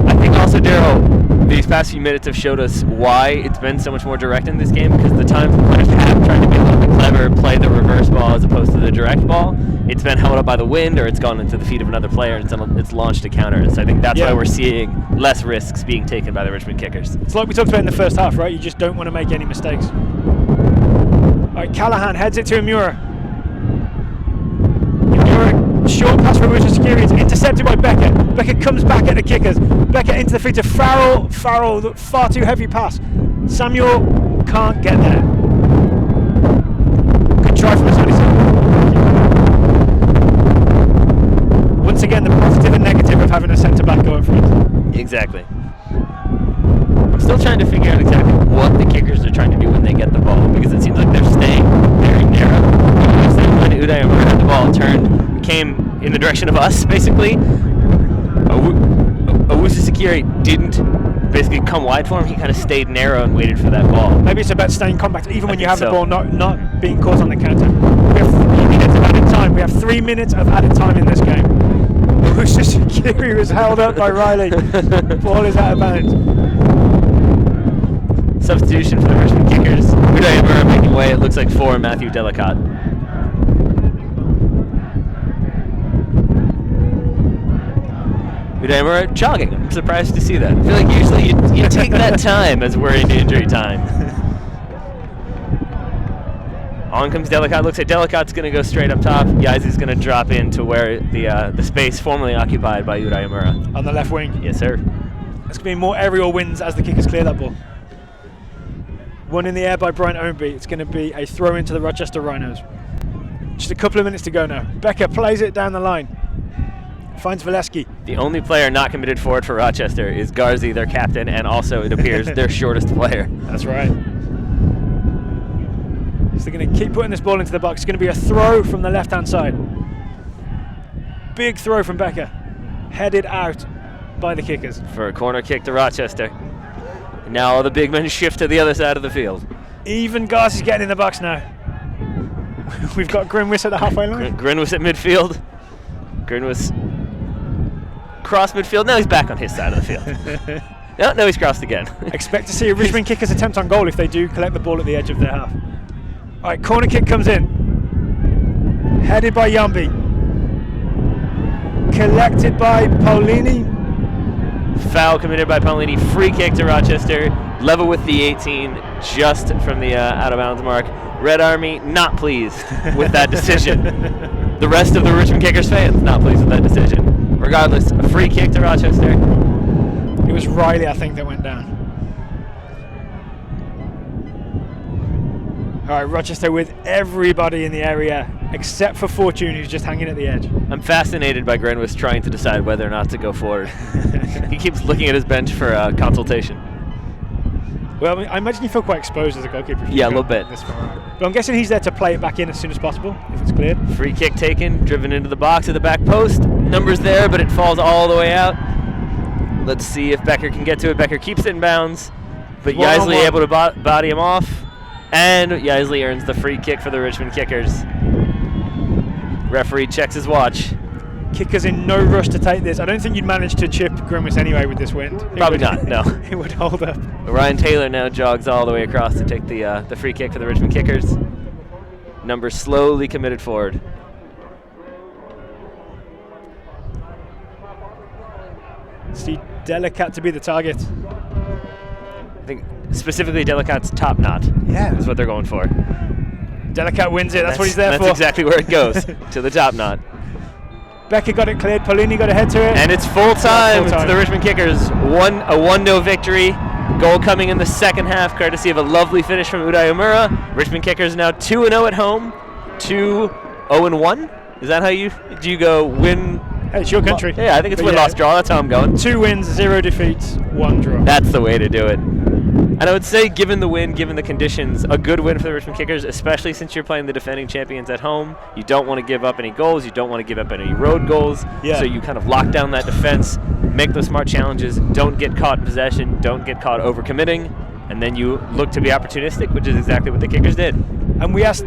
I think also, Daryl, these past few minutes have showed us why it's been so much more direct in this game, because the times the players have tried to be a little bit clever, play the reverse ball as opposed to the direct ball, it's been held up by the wind or it's gone into the feet of another player and it's launched a counter. And so I think that's why we're seeing less risks being taken by the Richmond Kickers. It's like we talked about in the first half, right? You just don't want to make any mistakes. All right, Callahan heads it to Amura. Amura, short pass from Rochester Security. It's intercepted by Becker. Becker comes back at the Kickers. Becker into the feet of Farrell. Farrell, far too heavy pass. Samuel can't get there. Good try from the 27. Once again, the positive and negative of having a centre-back go in front. Exactly. I'm still trying to figure out exactly what the Kickers are trying to do when they get the ball, because it seems like they're staying very narrow. When Uday Amura had the ball, turned, came in the direction of us, basically. Owusu Security didn't basically come wide for him. He kind of stayed narrow and waited for that ball. Maybe it's about staying compact, even when you have the ball, not being caught on the counter. We have 3 minutes of added time. We have 3 minutes of added time in this game. Owusu Security was held up by Riley. Ball is out of bounds. Substitution for the Richmond Kickers. Uday Amura making way, it looks like, for Matthew Delicott. Uday Amura jogging. I'm surprised to see that. I feel like usually you take that time as we're in injury time. On comes Delicott. Looks like Delicott's going to go straight up top. Yaizi's going to drop into where the space formerly occupied by Uday Amura. On the left wing. Yes, sir. There's going to be more aerial wins as the Kickers clear that ball. One in the air by Brian Ownby. It's going to be a throw into the Rochester Rhinos. Just a couple of minutes to go now. Becker plays it down the line. Finds Valesky. The only player not committed forward for Rochester is Garzi, their captain, and also, it appears, their shortest player. That's right. So they're going to keep putting this ball into the box. It's going to be a throw from the left-hand side. Big throw from Becker. Headed out by the Kickers. For a corner kick to Rochester. And now all the big men shift to the other side of the field. Even Garzi's getting in the box now. We've got Grinwis at the halfway line. Grinwis at midfield. Grinwis cross midfield. Now he's back on his side of the field. No, he's crossed again. Expect to see a Richmond Kickers attempt on goal if they do collect the ball at the edge of their half. All right, corner kick comes in. Headed by Yambi. Collected by Paulini. Foul committed by Paulini. Free kick to Rochester. Level with the 18, just from the out of bounds mark. Red Army not pleased with that decision. The rest of the Richmond Kickers fans not pleased with that decision. Regardless, a free kick to Rochester. It was Riley, I think, that went down. All right, Rochester with everybody in the area except for Fortune, who's just hanging at the edge. I'm fascinated by Grenwis trying to decide whether or not to go forward. He keeps looking at his bench for consultation. Well, I imagine you feel quite exposed as a goalkeeper. Yeah, a little bit. But I'm guessing he's there to play it back in as soon as possible, if it's cleared. Free kick taken, driven into the box at the back post. Numbers there, but it falls all the way out. Let's see if Becker can get to it. Becker keeps it in bounds, but Yaisley able to body him off. And Yaisley earns the free kick for the Richmond Kickers. Referee checks his watch. Kickers in no rush to take this. I don't think you'd manage to chip Grimwis anyway with this wind. Probably not, no. It would hold up. Ryan Taylor now jogs all the way across to take the free kick for the Richmond Kickers. Numbers slowly committed forward. See Delicat to be the target. I think specifically Delicat's top knot. Yeah. Is what they're going for. Delicat wins it. That's what he's there for. That's exactly where it goes, to the top knot. Becker got it cleared. Paulini got a head to it. And it's full time to the Richmond Kickers. A 1-0 victory. Goal coming in the second half, courtesy of a lovely finish from Uday Amura. Richmond Kickers now 2-0 at home. 2-0-1. Is that how you go win? Hey, it's your country. Yeah, I think it's win-loss draw. That's how I'm going. 2 wins, 0 defeats, 1 draw. That's the way to do it. And I would say, given the win, given the conditions, a good win for the Richmond Kickers, especially since you're playing the defending champions at home. You don't want to give up any goals. You don't want to give up any road goals. Yeah. So you kind of lock down that defense, make those smart challenges, don't get caught in possession, don't get caught overcommitting, and then you look to be opportunistic, which is exactly what the Kickers did. And we asked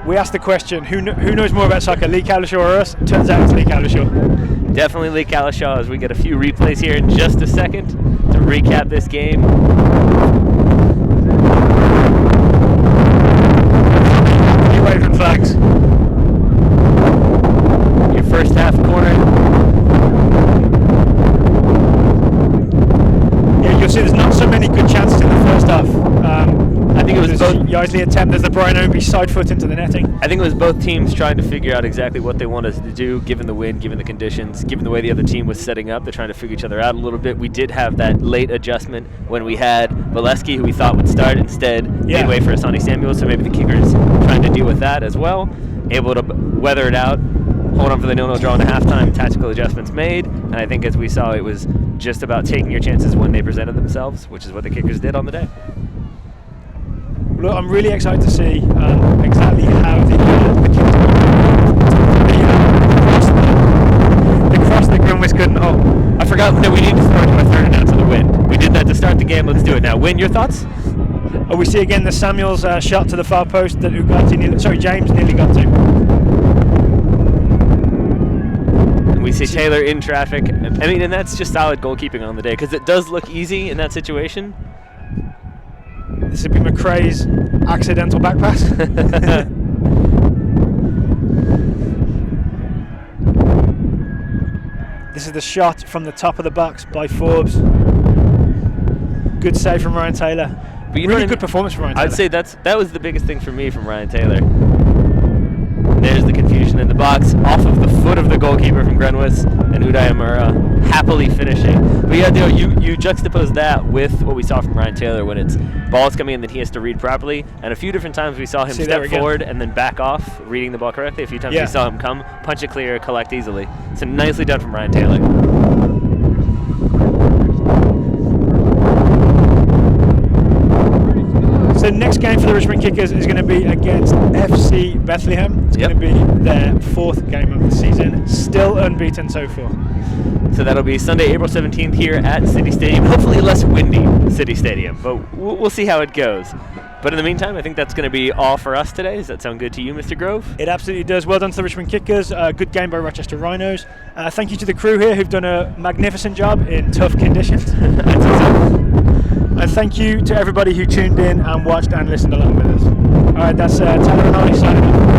we asked the question, who knows more about soccer, Lee Cowlishaw or us? Turns out it's Lee Cowlishaw. Definitely Lee Cowlishaw, as we get a few replays here in just a second to recap this game. You waving flags. Your first half corner. Yeah, you'll see there's not so many good chances in the first half. I think it was both. Yaisley attempt as the Brian Ownby side foot into the netting. I think it was both teams trying to figure out exactly what they wanted to do, given the wind, given the conditions, given the way the other team was setting up. They're trying to figure each other out a little bit. We did have that late adjustment when we had Valesky, who we thought would start, instead made way for Asani Samuel, so maybe the kicker's trying to deal with that as well. Able to weather it out, hold on for the 0-0 draw in the halftime, tactical adjustments made, and I think as we saw, it was just about taking your chances when they presented themselves, which is what the kickers did on the day. Look, I'm really excited to see exactly how the cross the Grimwis couldn't hold. I forgot that we need to throw to a third and out to the wind. We did that to start the game. Let's do it now. Win, your thoughts? We see again the Samuels shot to the far post that James nearly got to. And we see Taylor in traffic. I mean, and that's just solid goalkeeping on the day, because it does look easy in that situation. This would be McRae's accidental back pass. This is the shot from the top of the box by Forbes. Good save from Ryan Taylor. But you really good performance from Ryan Taylor. I'd say that was the biggest thing for me from Ryan Taylor. There's the confusion in the box, off of the foot of the goalkeeper from Grenwis, and Uday Amura happily finishing. But yeah, you juxtapose that with what we saw from Ryan Taylor when it's balls coming in that he has to read properly, and a few different times we saw him step forward and then back off, reading the ball correctly. A few times we saw him come, punch it clear, collect easily. So nicely done from Ryan Taylor. So next game for the Richmond Kickers is going to be against FC Bethlehem. It's going to be their fourth game of the season, still unbeaten so far. So that'll be Sunday, April 17th here at City Stadium. Hopefully less windy City Stadium, but we'll see how it goes. But in the meantime, I think that's going to be all for us today. Does that sound good to you, Mr. Grove? It absolutely does. Well done to the Richmond Kickers. Good game by Rochester Rhinos. Thank you to the crew here who've done a magnificent job in tough conditions. And thank you to everybody who tuned in and watched and listened along with us. All right, that's Taylor and I signing off.